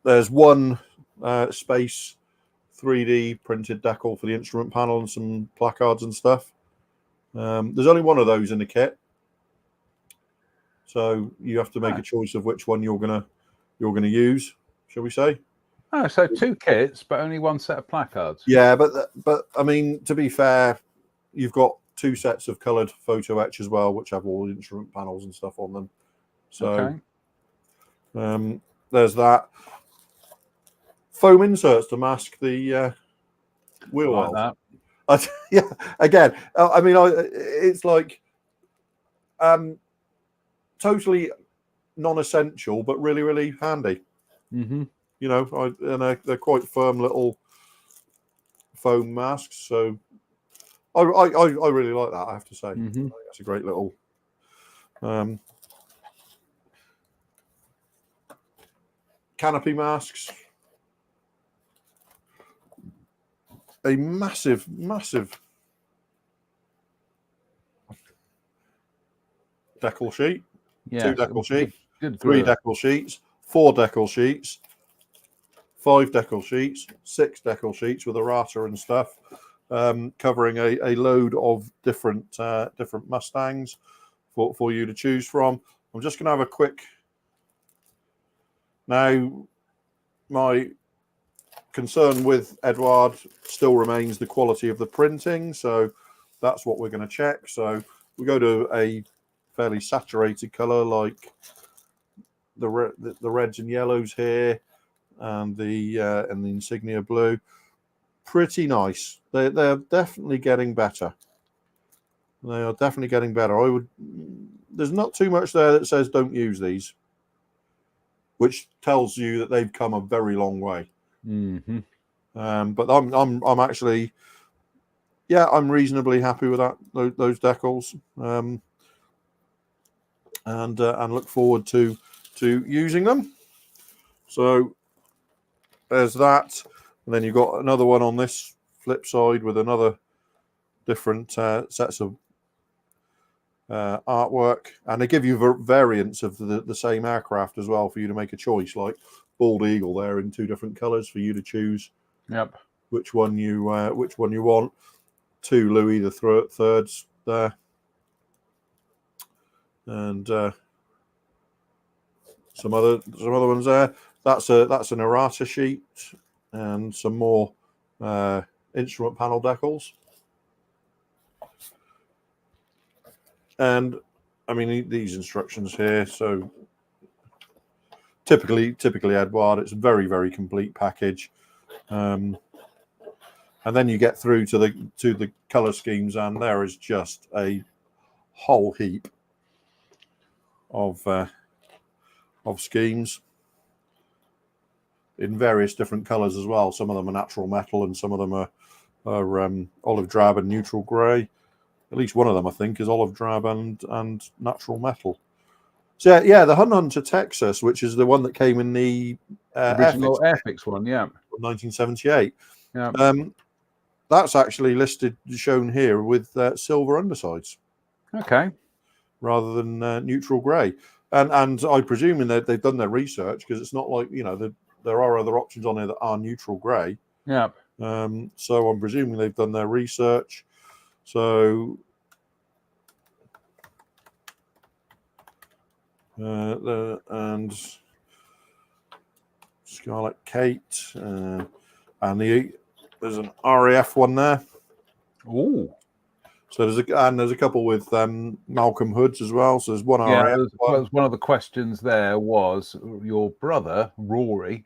B: there's one space 3D printed decal for the instrument panel and some placards and stuff. There's only one of those in the kit, so you have to make a choice of which one you're gonna use, shall we say?
A: Oh, so 2 kits, but only 1 set of placards.
B: Yeah, but I mean, to be fair, you've got 2 sets of coloured photo etch as well, which have all the instrument panels and stuff on them. So, there's that. Foam inserts to mask the wheel wells. Yeah, again, I mean, it's like totally non-essential, but really, really handy.
A: Mm-hmm.
B: And they're quite firm little foam masks. So I really like that, I have to say.
A: Mm-hmm.
B: That's a great little canopy masks. A massive decal sheet.
A: Yeah.
B: 2 decal sheets,
A: Good
B: 3
A: grip.
B: decal sheets, 4 decal sheets, 5 decal sheets, 6 decal sheets with errata and stuff, covering a load of different Mustangs for you to choose from. I'm just going to have a quick. Now, my concern with Edward still remains the quality of the printing, so that's what we're going to check. So we go to a fairly saturated color like the reds and yellows here, and the insignia blue. Pretty nice. They're definitely getting better. They are definitely getting better. There's not too much there that says don't use these, which tells you that they've come a very long way.
A: Mm-hmm.
B: But I'm actually, I'm reasonably happy with those decals, and look forward to using them. So there's that, and then you've got another one on this flip side with another different sets of artwork, and they give you variants of the same aircraft as well for you to make a choice, like bald eagle there in 2 different colors for you to choose.
A: Yep.
B: Which one you want. 2 Louis the thirds there, and some other ones there. That's an errata sheet and some more instrument panel decals. And I mean these instructions here. So typically Edward, it's a very, very complete package. And then you get through to the color schemes, and there is just a whole heap of schemes in various different colors as well. Some of them are natural metal, and some of them are olive drab and neutral grey. At least one of them, I think, is olive drab and natural metal. So yeah, the Hunter Texas, which is the one that came in the
A: original Airfix one, yeah,
B: 1978.
A: Yeah.
B: That's actually shown here with silver undersides.
A: Okay.
B: Rather than neutral grey, and I presume that they've done their research, because it's not like there are other options on there that are neutral grey.
A: Yeah.
B: So I'm presuming they've done their research. So and Scarlet Kate, and there's an RAF one there.
A: Oh.
B: So there's a couple with Malcolm Hoods as well. So there's one RAF.
A: One of the questions there was your brother Rory.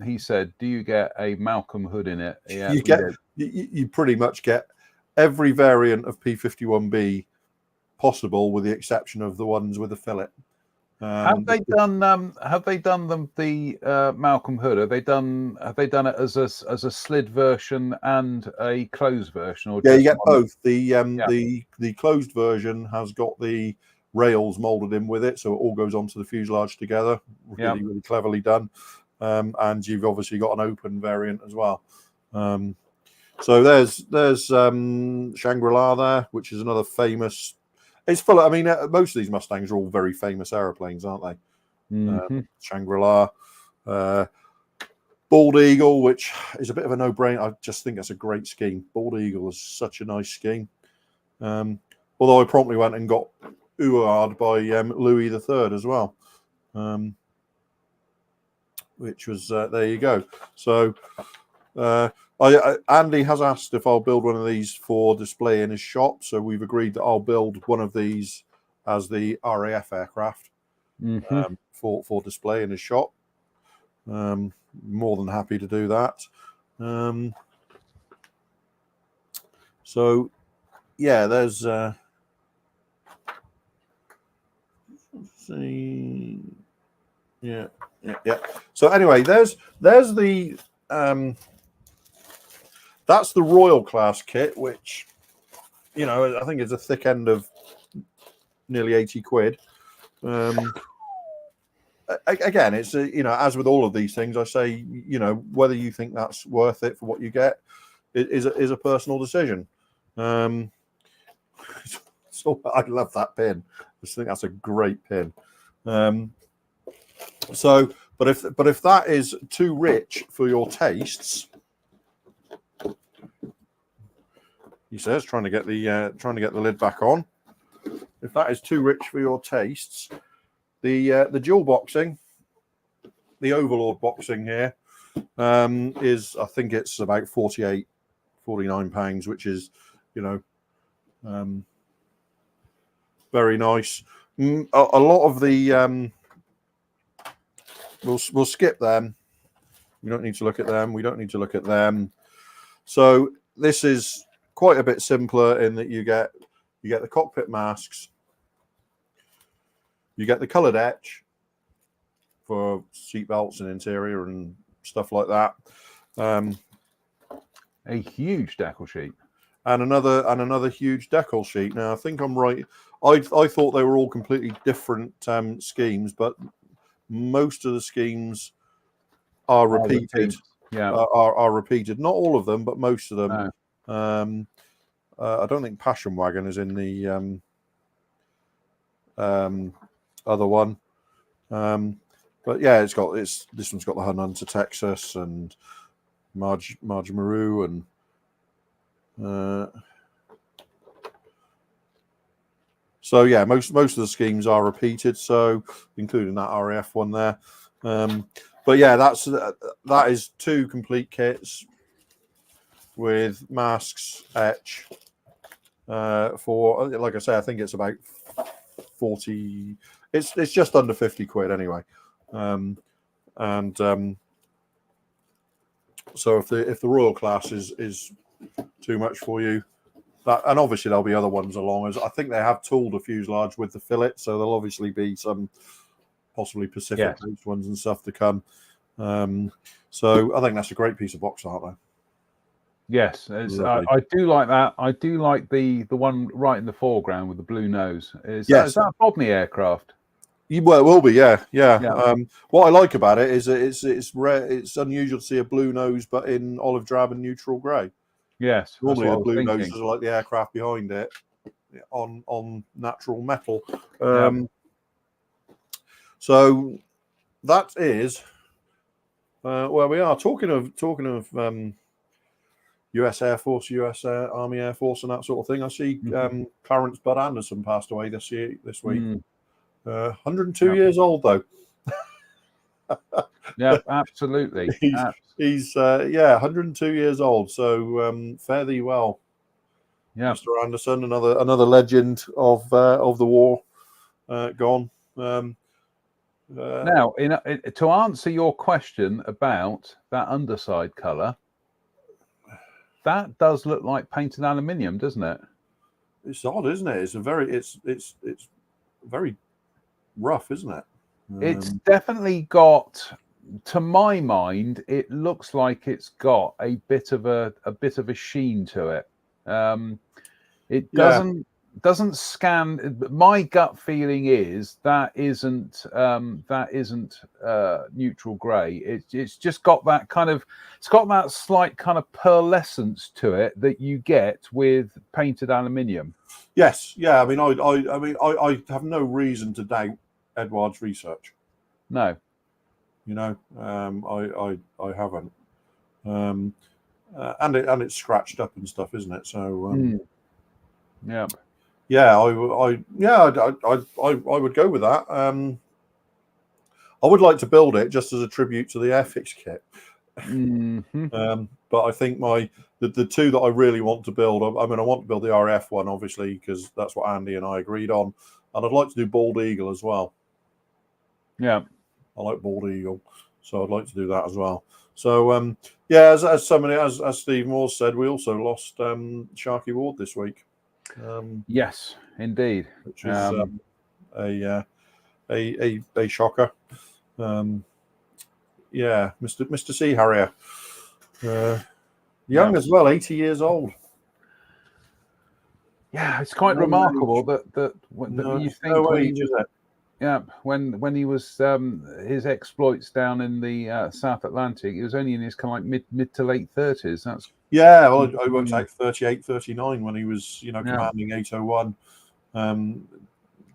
A: He said, "Do you get a Malcolm Hood in it?" Yeah,
B: you pretty much get every variant of P51B possible, with the exception of the ones with the fillet.
A: Have they done the Malcolm Hood? Have they done it as a slid version and a closed version? Or
B: you get both. The closed version has got the rails molded in with it, so it all goes onto the fuselage together. Really cleverly done. And you've obviously got an open variant as well. So there's Shangri-La there, which is another famous. It's full of, I mean, most of these Mustangs are all very famous aeroplanes, aren't they?
A: Mm-hmm.
B: Shangri-La, Bald Eagle, which is a bit of a no-brainer. I just think that's a great scheme. Bald Eagle is such a nice scheme. Although I promptly went and got Uard by Louis III as well, which was there you go. So Andy has asked if I'll build one of these for display in his shop, so we've agreed that I'll build one of these as the RAF aircraft for display in his shop. More than happy to do that. So yeah, there's see, yeah. So anyway, there's the that's the Royal class kit, which I think is a thick end of nearly 80 quid. Again, it's as with all of these things, I say whether you think that's worth it for what you get is a personal decision. So I love that pin. just think that's a great pin. So, but if that is too rich for your tastes, he says, trying to get the lid back on. If that is too rich for your tastes, the dual boxing, the Overlord boxing here, is, I think it's about 49 pounds, which is, very nice. A lot of the we'll skip them. We don't need to look at them. We don't need to look at them. So this is quite a bit simpler in that you get the cockpit masks, you get the coloured etch for seat belts and interior and stuff like that.
A: A huge decal sheet.
B: And another huge decal sheet. Now I think I'm right. I thought they were all completely different schemes, but most of the schemes are repeated.
A: Yeah,
B: are repeated. Not all of them, but most of them.
A: No.
B: I don't think Passion Wagon is in the other one. But yeah, this one's got the Hun Hunter Texas and Marge Maru and so yeah, most of the schemes are repeated, so including that RAF one there. But yeah, that is 2 complete kits with masks, etch, for, like I say, I think it's about 40. It's just under 50 quid anyway. So if the Royal class is too much for you, and obviously there'll be other ones along, as I think they have tooled a fuselage with the fillet, so there'll obviously be some possibly Pacific based ones and stuff to come. So I think that's a great piece of box art though.
A: Yes, I do like that. I do like the one right in the foreground with the blue nose. Is that a Bodney aircraft?
B: Well, it will be, yeah. What I like about it is that it's rare. It's unusual to see a blue nose, but in olive drab and neutral grey.
A: Yes,
B: normally the blue noses are like the aircraft behind it on natural metal. So that is where we are. Talking of US Air Force, US Army Air Force, and that sort of thing. I see Clarence Bud Anderson passed away this week. 102 years old though.
A: Yeah, absolutely.
B: He's 102 years old. So fare thee well, Mr. Anderson. Another legend of the war gone.
A: Now, to answer your question about that underside colour, that does look like painted aluminium, doesn't it?
B: It's odd, isn't it? It's very rough, isn't it?
A: It's definitely got, to my mind, it looks like it's got a bit of a sheen to it. It doesn't scan. My gut feeling is that isn't neutral grey. It's just got that kind of, it's got that slight kind of pearlescence to it that you get with painted aluminium.
B: Yes, yeah. I mean, I have no reason to doubt Edward's research.
A: No,
B: I haven't. And it's scratched up and stuff, isn't it? So yeah, I would go with that. I would like to build it just as a tribute to the Airfix kit. But I think the 2 that I really want to build, I want to build the RF one, obviously, because that's what Andy and I agreed on, and I'd like to do Bald Eagle as well. Yeah, I like Bald Eagle, so I'd like to do that as well. So as Steve Moore said, we also lost Sharky Ward this week.
A: Yes, indeed,
B: which is a shocker. Mr. Sea Harrier, young as well, 80 years old. Yeah, it's quite remarkable that you think when he was his exploits down in the South Atlantic, he was only in his kind of mid to late 30s. That's well, I worked out 38, 39 when he was commanding 801.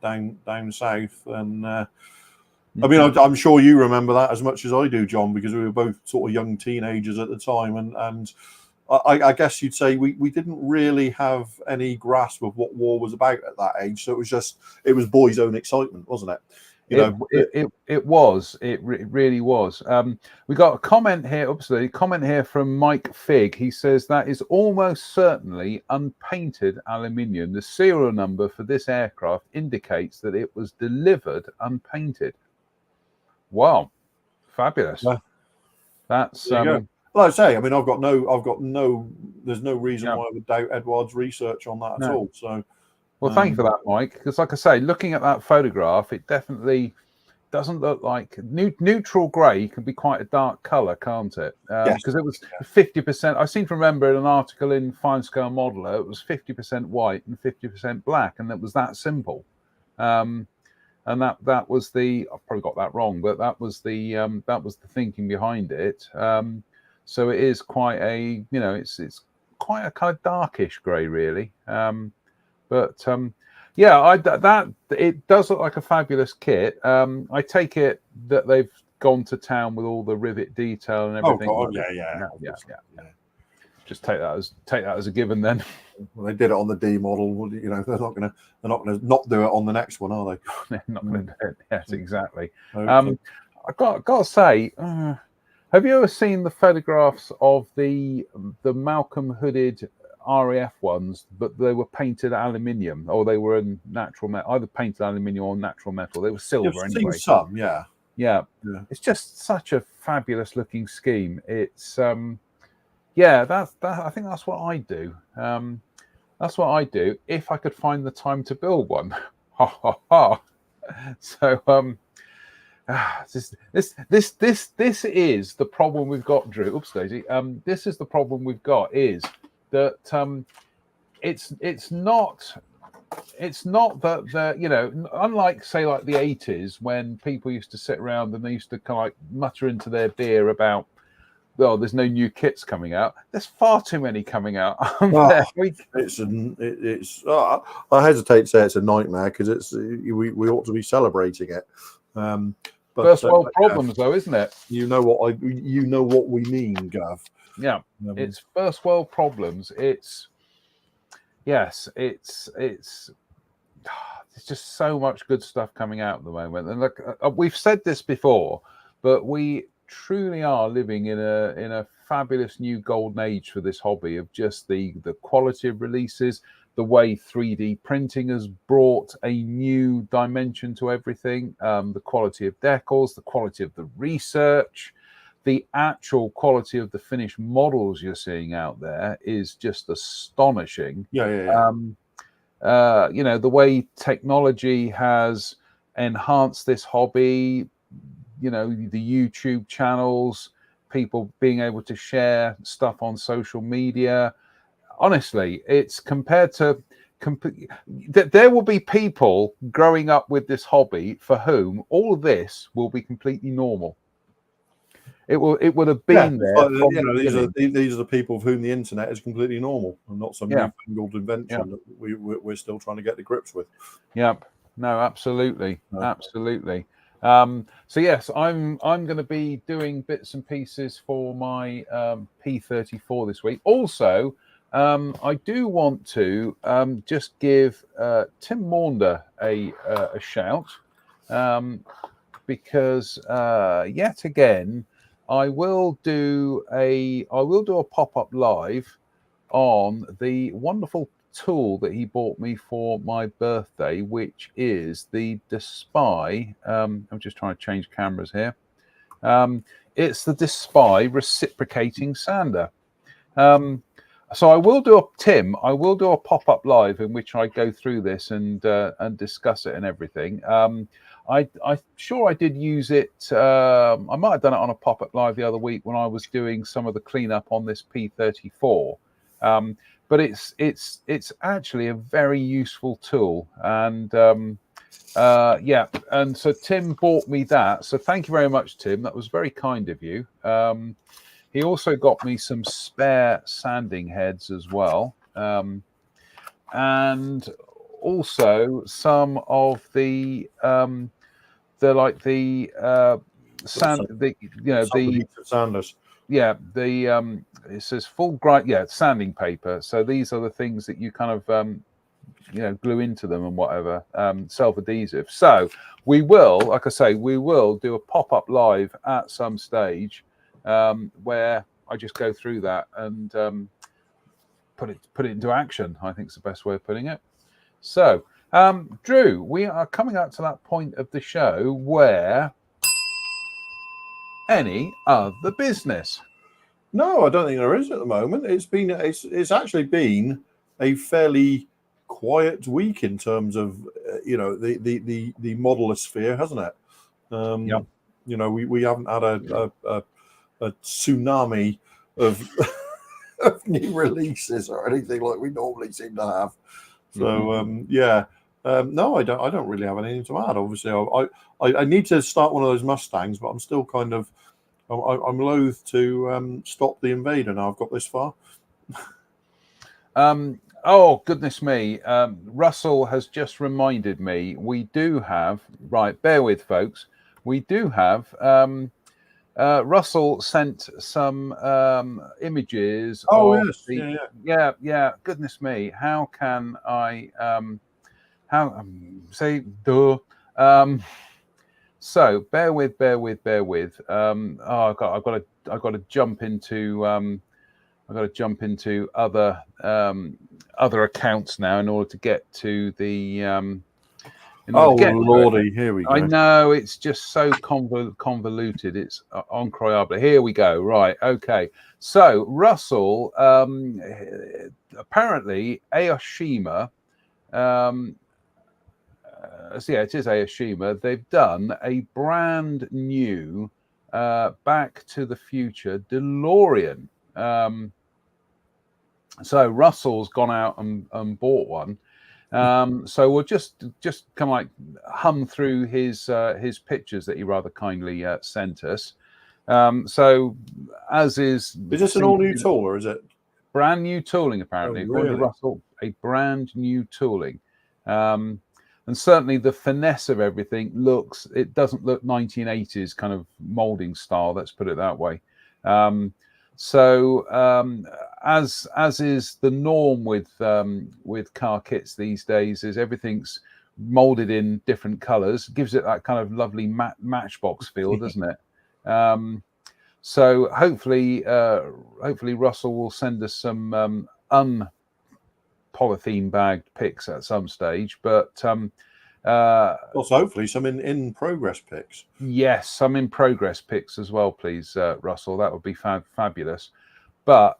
B: down south. And I mean, I'm sure you remember that as much as I do, John, because we were both sort of young teenagers at the time, and I guess you'd say we didn't really have any grasp of what war was about at that age. So it was boys' own excitement, wasn't it?
A: It really was. We got a comment here. A comment here from Mike Figg. He says that is almost certainly unpainted aluminium. The serial number for this aircraft indicates that it was delivered unpainted. Wow, fabulous!
B: Yeah.
A: That's
B: like I say. I mean, there's no reason why I would doubt Edward's research on that at all. So.
A: Well, thank you for that, Mike. Because, like I say, looking at that photograph, it definitely doesn't look like neutral grey can be quite a dark colour, can't it? Because it was 50%. I seem to remember in an article in Fine Scale Modeler, it was 50% white and 50% black, and it was that simple. And that was the. I probably got that wrong, but that was the thinking behind it. So it is quite a it's quite a kind of darkish grey, really. But that it does look like a fabulous kit. I take it that they've gone to town with all the rivet detail and everything.
B: Oh God, yeah.
A: Just take that as a given then.
B: Well, they did it on the D model. You know, they're not gonna not do it on the next one, are they?
A: They're not going to do it. Yes, exactly.
B: Okay.
A: I got to say, have you ever seen the photographs of the Malcolm hooded RAF ones, but they were painted aluminium, or they were in natural metal, either painted aluminium or natural metal. They were silver anyway.
B: Seen some, yeah.
A: It's just such a fabulous looking scheme. It's that I think that's what I do. That's what I do if I could find the time to build one. Ha ha ha. So this is the problem we've got, Drew. Oops, Daisy. This is the problem we've got is that it's not that unlike say like the 80s when people used to sit around and they used to kind of like mutter into their beer about, well, there's no new kits coming out. There's far too many coming out.
B: I hesitate to say it's a nightmare because we ought to be celebrating it. But
A: first world problems, though, isn't it?
B: You know what we mean, Gav.
A: Yeah, it's first world problems. It's just so much good stuff coming out at the moment. And look, we've said this before, but we truly are living in a fabulous new golden age for this hobby of just the quality of releases, the way 3D printing has brought a new dimension to everything, the quality of decals, the quality of the research, the actual quality of the finished models you're seeing out there is just astonishing. The way technology has enhanced this hobby, the YouTube channels, people being able to share stuff on social media. Honestly, it's there will be people growing up with this hobby for whom all of this will be completely normal. It would have been there.
B: These are the people for whom the internet is completely normal and not some newfangled invention that we're still trying to get to grips with.
A: Yep. No, absolutely. Absolutely. So yes, I'm going to be doing bits and pieces for my P34 this week. Also, I do want to just give Tim Maunder a shout because yet again I will do a pop-up live on the wonderful tool that he bought me for my birthday, which is the Despy. I'm just trying to change cameras here. It's the Despy reciprocating sander. So I will do a pop-up live in which I go through this and discuss it and everything. I'm sure I did use it. I might have done it on a pop-up live the other week when I was doing some of the cleanup on this P34. But it's actually a very useful tool, and and so Tim bought me that. So thank you very much, Tim. That was very kind of you. He also got me some spare sanding heads as well, and also some of the like the sand, the
B: Adhesive sanders.
A: Yeah, it says full grind, sanding paper. So these are the things that you kind of glue into them and whatever, self-adhesive. So we will, like I say, we will do a pop-up live at some stage where I just go through that and put it into action. I think is the best way of putting it. So, Drew, we are coming up to that point of the show where any other business.
B: No, I don't think there is at the moment. It's actually been a fairly quiet week in terms of the modeler sphere, hasn't it?
A: Yep.
B: We haven't had a tsunami of of new releases or anything like we normally seem to have. So no, I don't really have anything to add. Obviously, I need to start one of those Mustangs, but I'm still kind of I'm loath to stop the Invader now I've got this far.
A: Oh, goodness me. Russell has just reminded me we do have, right, bear with, folks. We do have, Russell sent some images.
B: Oh,
A: of
B: yes.
A: Yeah. Goodness me. How can I, say, duh. So bear with. I've got to jump into, other accounts now in order to get to the.
B: Lordy, here we go.
A: I know it's just so convoluted. It's incroyable. Here we go. Right. Okay. So Russell, apparently Aoshima. It is Aoshima. They've done a brand new Back to the Future DeLorean. So Russell's gone out and bought one. So we'll just kind of like hum through his pictures that he rather kindly sent us. So as is
B: this an all new tool or is it
A: brand new tooling? Apparently, according to Russell, a brand new tooling. And certainly the finesse of everything it doesn't look 1980s kind of molding style. Let's put it that way. As is the norm with car kits these days, is everything's molded in different colors. Gives it that kind of lovely matchbox feel, doesn't it? So hopefully Russell will send us some polythene bagged pics at some stage, but
B: also hopefully some in progress pics.
A: Yes, some in progress pics as well, please, Russell. That would be fabulous. But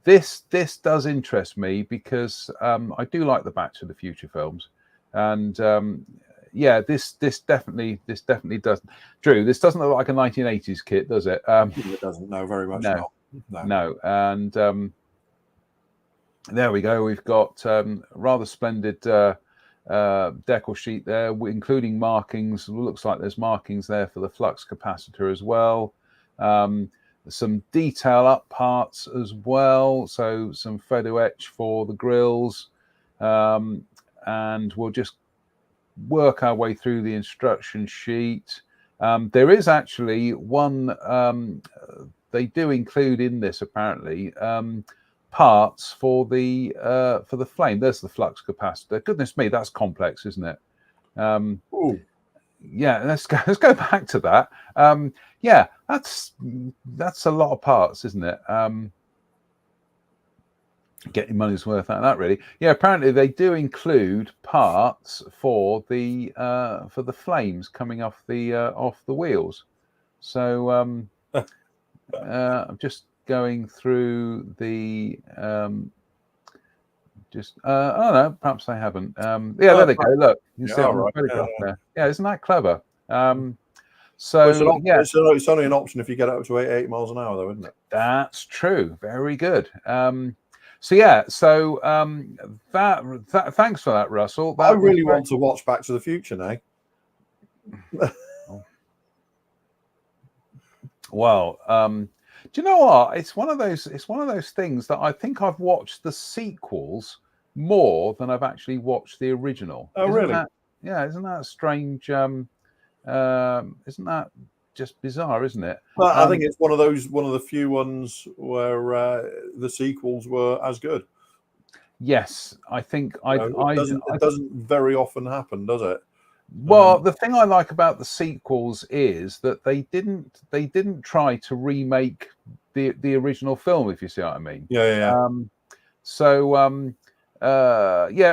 A: this does interest me because I do like the Back to the Future films, and this definitely does. Drew, this doesn't look like a 1980s kit, does it?
B: It doesn't. No, very much
A: no. And there we go. We've got rather splendid decal sheet there, including markings. Looks like there's markings there for the flux capacitor as well. Some detail up parts as well. So some photo etch for the grills. And we'll just work our way through the instruction sheet. There is actually one they do include in this apparently. Parts for the flame. There's the flux capacitor. Goodness me, that's complex, isn't it? Yeah, let's go back to that. That's a lot of parts, isn't it? Get your money's worth out of that, really. Yeah, apparently they do include parts for the flames coming off the wheels. So I'm just going through the oh no, perhaps they haven't. There they go. Look, you see on the photograph there. Yeah, isn't that clever? It's
B: only an option if you get up to 88 miles an hour, though, isn't it?
A: That's true. Very good. Thanks for that, Russell.
B: I really want to watch Back to the Future now.
A: Well, do you know what? It's one of those things that I think I've watched the sequels more than I've actually watched the original.
B: Oh, really?
A: Isn't that strange? Isn't that just bizarre, isn't it?
B: Well, I think it's one of the few ones where the sequels were as good.
A: Yes, I think
B: it doesn't very often happen, does it?
A: Well, the thing I like about the sequels is that they didn't try to remake the original film, if you see what I mean.
B: Yeah.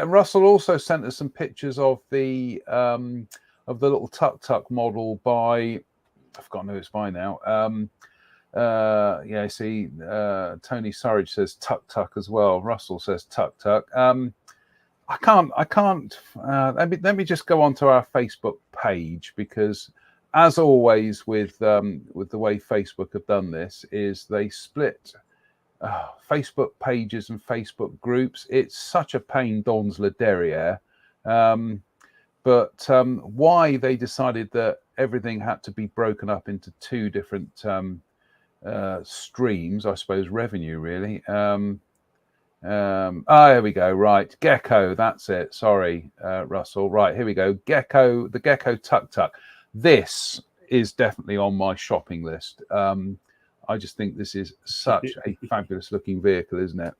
A: Russell also sent us some pictures of the little tuk-tuk model by, I've forgotten who it's by now. See, Tony Surridge says tuk-tuk as well. Russell says tuk-tuk. I can't. Let me just go onto our Facebook page, because, as always with the way Facebook have done this, is they split Facebook pages and Facebook groups. It's such a pain dans la derrière. But why they decided that everything had to be broken up into two different streams, I suppose, revenue really. Here we go. Right, Gecko. That's it. Sorry, Russell. Right, here we go. Gecko, the Gecko tuk-tuk. This is definitely on my shopping list. I just think this is such a fabulous looking vehicle, isn't it?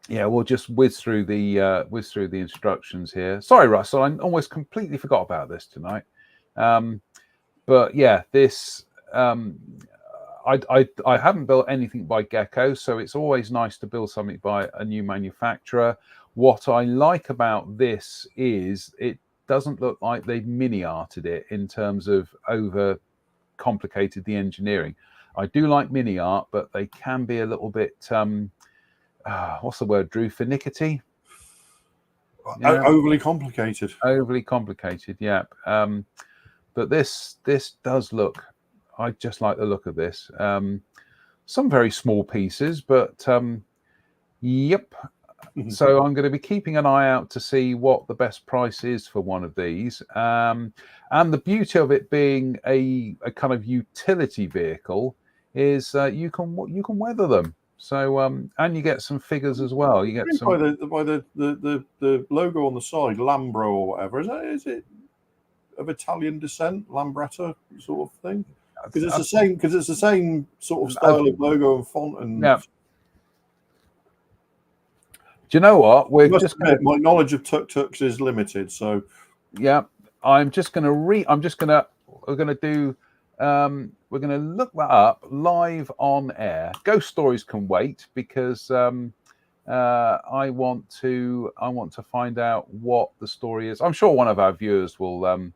A: We'll just whiz through the instructions here. Sorry, Russell, I almost completely forgot about this tonight. But yeah, this. I haven't built anything by Gecko, so it's always nice to build something by a new manufacturer. What I like about this is it doesn't look like they've mini-arted it in terms of over complicated the engineering. I do like mini art, but they can be a little bit what's the word, Drewe, finicky?
B: Overly complicated.
A: Overly complicated, yeah. But this does look, I just like the look of this. Some very small pieces, but yep. So I'm going to be keeping an eye out to see what the best price is for one of these. And the beauty of it being a kind of utility vehicle is you can weather them. So and you get some figures as well. You get some
B: by the logo on the side, Lambro or whatever. Is it of Italian descent, Lambretta sort of thing? Because it's the same sort of style of logo and font. And
A: yeah. Do you know what?
B: My knowledge of tuk-tuks is limited, so
A: yeah. We're going to look that up live on air. Ghost stories can wait, because I want to find out what the story is. I'm sure one of our viewers will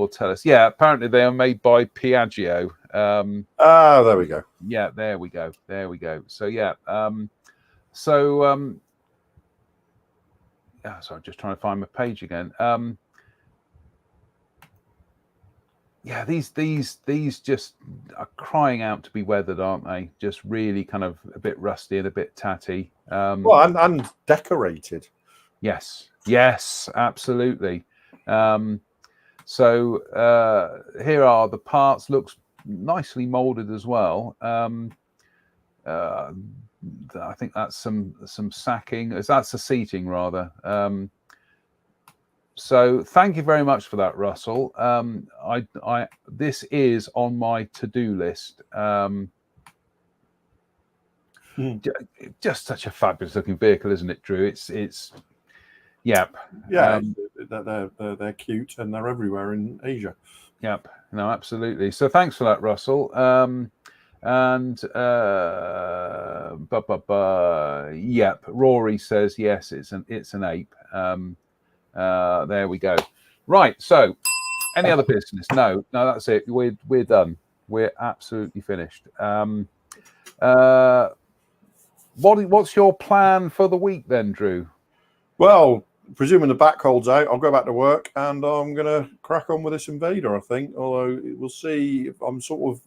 A: tell us. Yeah, apparently they are made by Piaggio.
B: there we go.
A: Yeah, there we go. So yeah, so I'm just trying to find my page again. Yeah, these just are crying out to be weathered, aren't they? Just really kind of a bit rusty and a bit tatty.
B: Well, and decorated.
A: Yes, absolutely. So here are the parts. Looks nicely molded as well. I think that's some sacking. That's the seating rather. So thank you very much for that, Russell. This is on my to-do list. Just such a fabulous looking vehicle, isn't it, Drew? It's yep.
B: Yeah, they're cute and they're everywhere in Asia.
A: Yep. No, absolutely. So thanks for that, Russell. Yep. Rory says yes. It's an ape. There we go. Right. So, any other business? No, that's it. We're done. We're absolutely finished. What's your plan for the week then, Drew?
B: Well, presuming the back holds out, I'll go back to work and I'm going to crack on with this Invader, I think. Although we'll see if I'm sort of.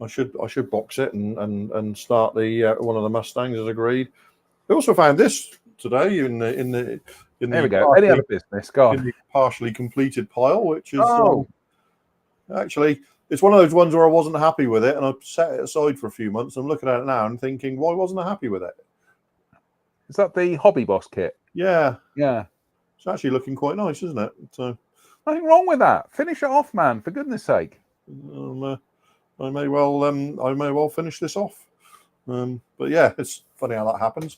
B: I should box it and start the one of the Mustangs as agreed. I also found this today in the
A: there we go. Any other business? Go on.
B: In the partially completed pile, which is actually it's one of those ones where I wasn't happy with it, and I set it aside for a few months. I'm looking at it now and thinking, why wasn't I happy with it?
A: Is that the Hobby Boss kit?
B: Yeah,
A: Yeah.
B: it's actually looking quite nice, isn't it? So
A: nothing wrong with that. Finish it off, man. For goodness sake.
B: I may well finish this off. But yeah, it's funny how that happens.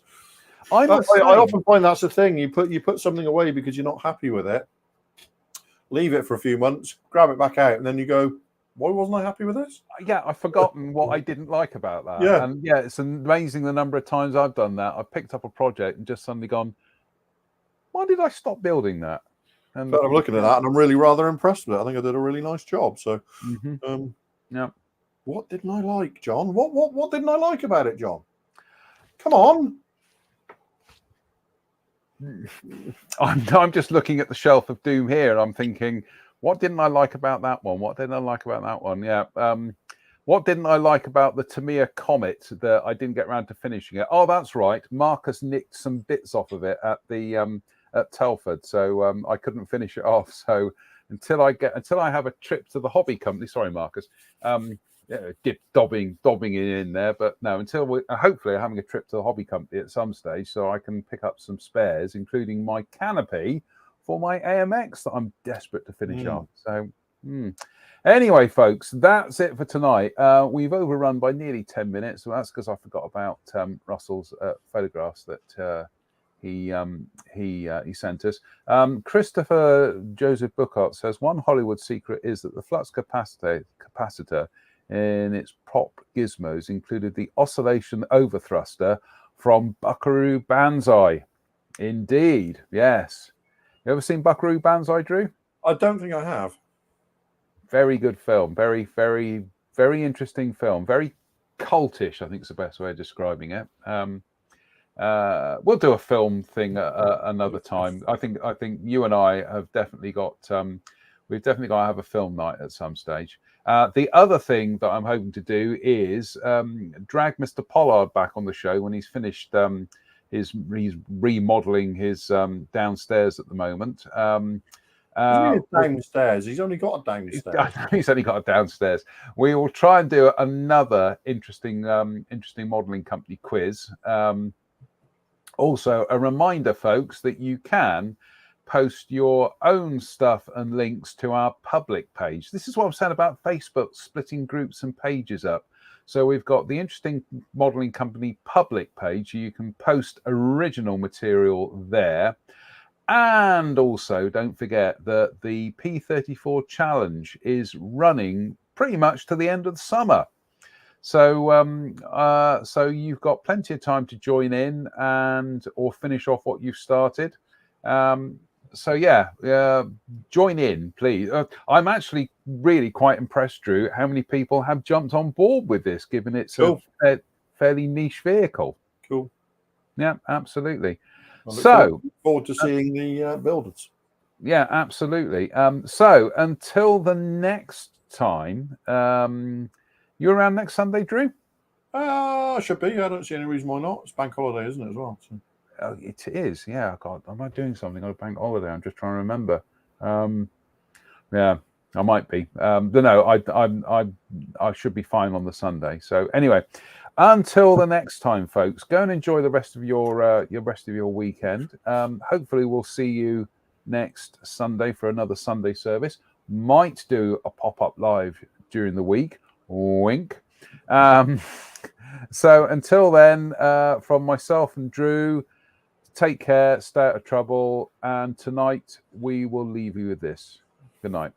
B: I often find that's the thing. You put something away because you're not happy with it. Leave it for a few months, grab it back out, and then you go, why wasn't I happy with this?
A: Yeah, I've forgotten what I didn't like about that.
B: Yeah.
A: And yeah, it's amazing the number of times I've done that. I've picked up a project and just suddenly gone, why did I stop building that? And
B: but I'm looking at that and I'm really rather impressed with it. I think I did a really nice job. So
A: yeah.
B: What didn't I like, John? What didn't I like about it, John? Come on.
A: I'm just looking at the shelf of doom here and I'm thinking, what didn't I like about that one? What didn't I like about that one? Yeah. What didn't I like about the Tamiya Comet that I didn't get around to finishing it? Oh, that's right. Marcus nicked some bits off of it at the at Telford, so I couldn't finish it off. So until I have a trip to the hobby company, sorry, Marcus, dobbing it in there, but no, until we hopefully having a trip to the hobby company at some stage, so I can pick up some spares, including my canopy for my AMX that I'm desperate to finish off. So. Anyway, folks, that's it for tonight. We've overrun by nearly 10 minutes. So that's because I forgot about Russell's photographs that he sent us. Christopher Joseph Bookhart says one Hollywood secret is that the flux capacitor in its prop gizmos included the oscillation overthruster from Buckaroo Banzai. Indeed, yes. You ever seen Buckaroo Banzai, Drew?
B: I don't think I have.
A: Very good film. Very, very, very interesting film. Very cultish, I think is the best way of describing it. We'll do a film thing another time. I think you and I have definitely got we've definitely got to have a film night at some stage. The other thing that I'm hoping to do is drag Mr. Pollard back on the show when he's finished he's remodeling his downstairs at the moment.
B: Downstairs. He's only got a downstairs.
A: He's only got a downstairs. We will try and do another interesting modelling company quiz. Also, a reminder, folks, that you can post your own stuff and links to our public page. This is what I'm saying about Facebook splitting groups and pages up. So we've got the Interesting Modelling Company public page. You can post original material there. And also, don't forget that the P34 challenge is running pretty much to the end of the summer. So, so you've got plenty of time to join in or finish off what you've started. So yeah, join in, please. I'm actually really quite impressed, Drew, how many people have jumped on board with this, given it's a fairly niche vehicle.
B: Cool.
A: Yeah, absolutely.
B: So look forward to seeing the builders.
A: Yeah, absolutely. So until the next time, you're around next Sunday, Drew?
B: I should be. I don't see any reason why not. It's bank holiday, isn't it, as well? So.
A: Oh, it is. Yeah. God, am I doing something on a bank holiday? I'm just trying to remember. Yeah, I might be. No, I should be fine on the Sunday. So anyway. Until the next time, folks, go and enjoy the rest of your weekend. Hopefully, we'll see you next Sunday for another Sunday service. Might do a pop-up live during the week. Wink. So until then, from myself and Drew, take care, stay out of trouble, and tonight we will leave you with this. Good night.